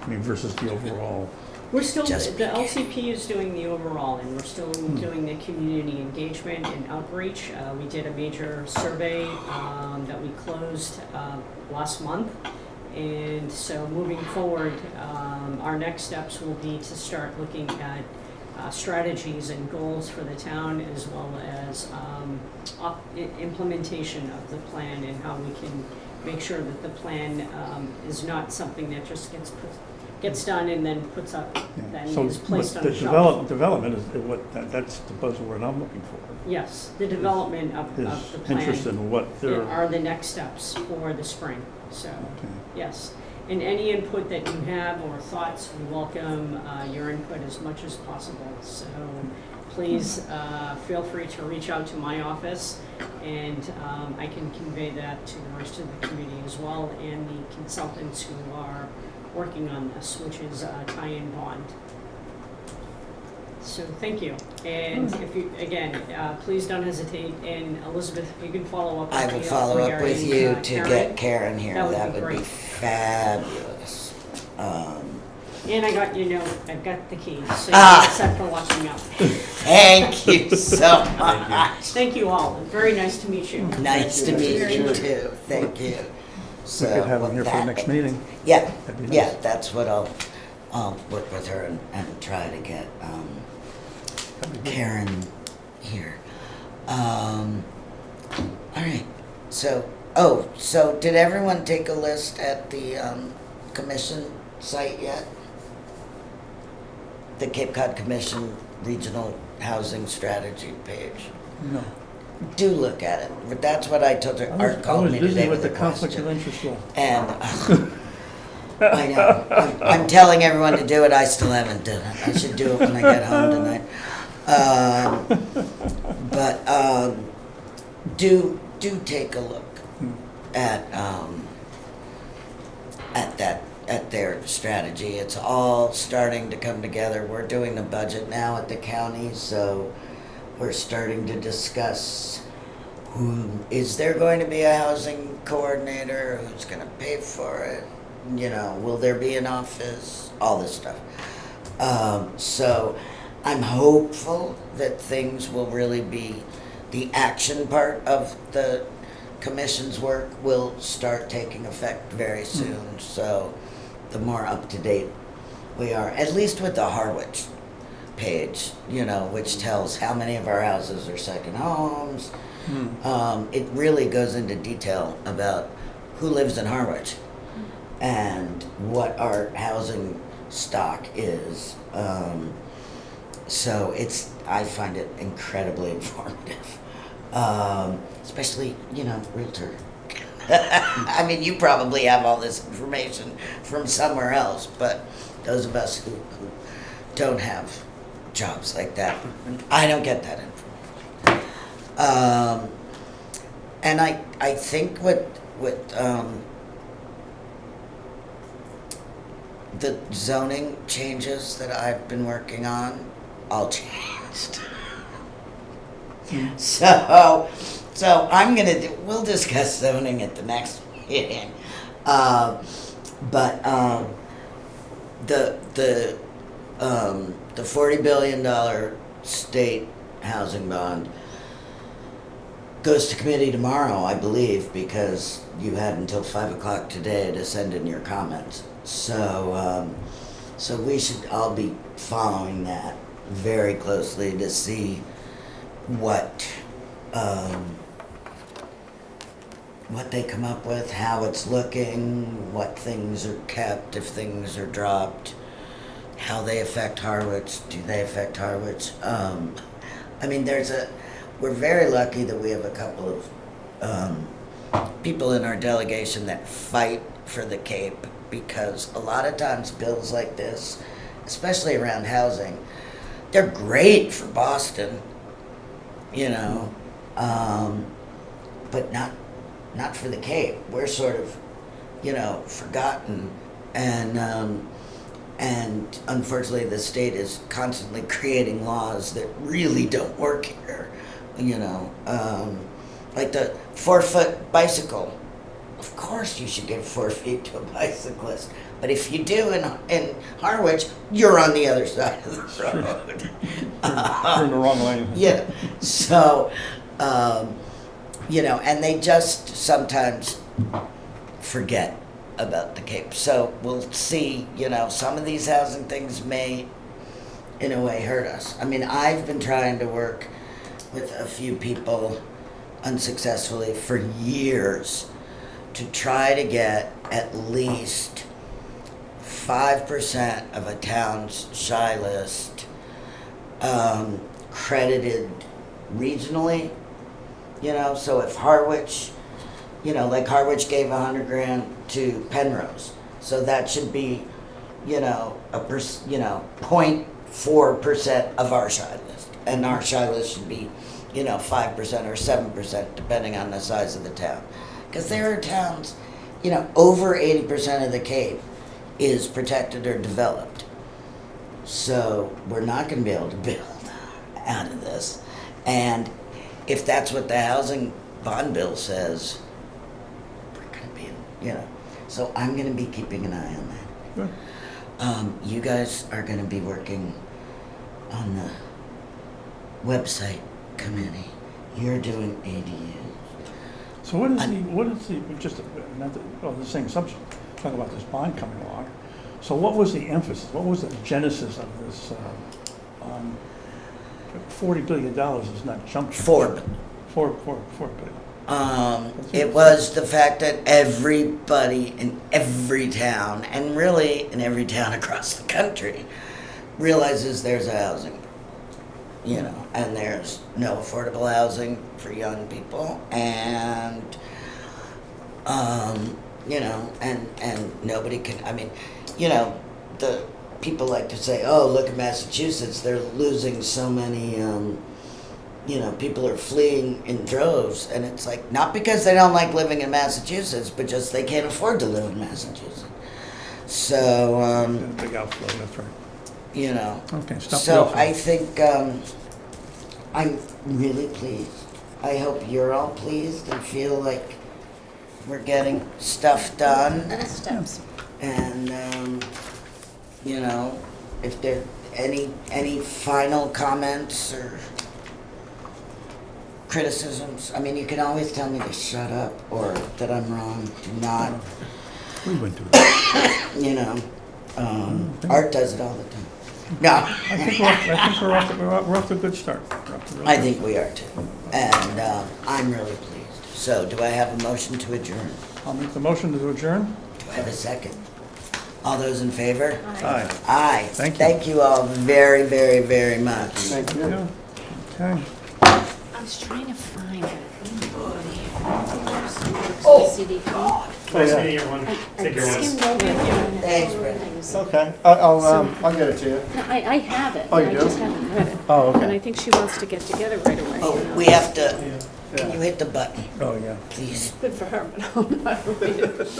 I mean, versus the overall. We're still, Just the LCP is doing the overall, and we're still doing the community engagement and outreach. We did a major survey that we closed last month. And so moving forward, our next steps will be to start looking at strategies and goals for the town, as well as implementation of the plan and how we can make sure that the plan is not something that just gets done and then puts up, then So is placed on the a shelf. development is that's the buzzword I'm looking for. Yes, the development of the Is plan interested in what they're. are the next steps for the spring, so, Okay. yes. And any input that you have or thoughts, we welcome your input as much as possible. So please feel free to reach out to my office, and I can convey that to the rest of the committee as well, and the consultants who are working on this, which is Tie-in Bond. So thank you. And if you, again, please don't hesitate. And Elizabeth, if you can follow up. I with will me follow up with regarding, you to Karen. get Karen here. That would be That would be great. fabulous. And I got I've got the keys, so Ah. you're set for locking up. Thank you so much. Thank you all. Very nice to meet you. Nice to meet you too. Thank you. We could have them here for the next meeting. Yeah, That'd be yeah, nice. that's what I'll work with her and try to get Karen here. All right, so did everyone take a list at the commission site yet? The Cape Cod Commission Regional Housing Strategy page? No. Do look at it. But that's what I told her. Art I called was me busy today with with the a conflict question. of interest law. And I know. I'm telling everyone to do it. I still haven't done it. I should do it when I get home tonight. But do take a look at their strategy. It's all starting to come together. We're doing the budget now at the county, so we're starting to discuss is there going to be a housing coordinator, who's going to pay for it, will there be an office, all this stuff. So I'm hopeful that things will really be, the action part of the commission's work will start taking effect very soon. So the more up to date we are, at least with the Harwich page, which tells how many of our houses are second homes. It really goes into detail about who lives in Harwich and what our housing stock is. So I find it incredibly informative, especially, realtor. I mean, you probably have all this information from somewhere else, but those of us who don't have jobs like that, I don't get that information. And I think what with, the zoning changes that I've been working on, all changed. So I'm gonna we'll discuss zoning at the next meeting. But the $40 billion state housing bond goes to committee tomorrow, I believe, because you had until 5 o'clock today to send in your comments. So we should all be following that very closely to see what they come up with, how it's looking, what things are kept, if things are dropped, how they affect Harwich, do they affect Harwich? I mean, we're very lucky that we have a couple of people in our delegation that fight for the Cape, because a lot of times bills like this, especially around housing, they're great for Boston, you know, but not for the Cape. We're sort of, you know, forgotten, and unfortunately the state is constantly creating laws that really don't work here, you know, like the 4-foot bicycle. Of course you should give 4 feet to a bicyclist, but if you do in Harwich, you're on the other side of the road. You're in the wrong lane. Yeah, so, you know, and they just sometimes forget about the Cape. So we'll see, you know, some of these housing things may, in a way, hurt us. I mean, I've been trying to work with a few people unsuccessfully for years to try to get at least 5% of a town's shy list credited regionally. You know, so if Harwich, you know, like Harwich gave $100,000 to Penrose, so that should be, you know, 0.4% of our shy list, and our shy list should be, you know, 5% or 7%, depending on the size of the town. Because there are towns, you know, over 80% of the Cape is protected or developed. So we're not going to be able to build out of this. And if that's what the housing bond bill says, we're going to be, you know. So I'm going to be keeping an eye on that. Good. You guys are going to be working on the website committee. You're doing ADU. So the same subject, talking about this bond coming along. So what was the emphasis, what was the genesis of this, $40 billion is not jump shot. $4 billion. It was the fact that everybody in every town, and really in every town across the country, realizes there's a housing problem, you know, and there's no affordable housing for young people, and you know, and nobody can, I mean, you know, the people like to say, oh, look at Massachusetts, they're losing so many, you know, people are fleeing in droves, and it's like, not because they don't like living in Massachusetts, but just they can't afford to live in Massachusetts. So, Big outflow, that's right. you know, Okay, stop the so outflow. I think, I'm really pleased. I hope you're all pleased and feel like we're getting stuff done. Little steps. And, you know, if there any final comments or criticisms, I mean, you can always tell me to shut up or that I'm wrong. Do not, We went through it. you know, Art does it all the time. No. I think we're off to a good start. I think we are too. And I'm really pleased. So do I have a motion to adjourn? I'll make the motion to adjourn. Do I have a second? All those in favor? Aye. Aye. Thank you. Thank you all very, very, very much. Thank you. Yeah. Okay. I was trying to find it. Oh, Nice meeting everyone. Take care, once. Thanks, Brenda. Okay, I'll get it to you. No, I have it. Oh, you I do? just haven't read it. Oh, And I okay. think she wants to get together right away. Oh, we have to Can you hit the button, Oh, yeah. please? Good for her, but I don't know how to read it.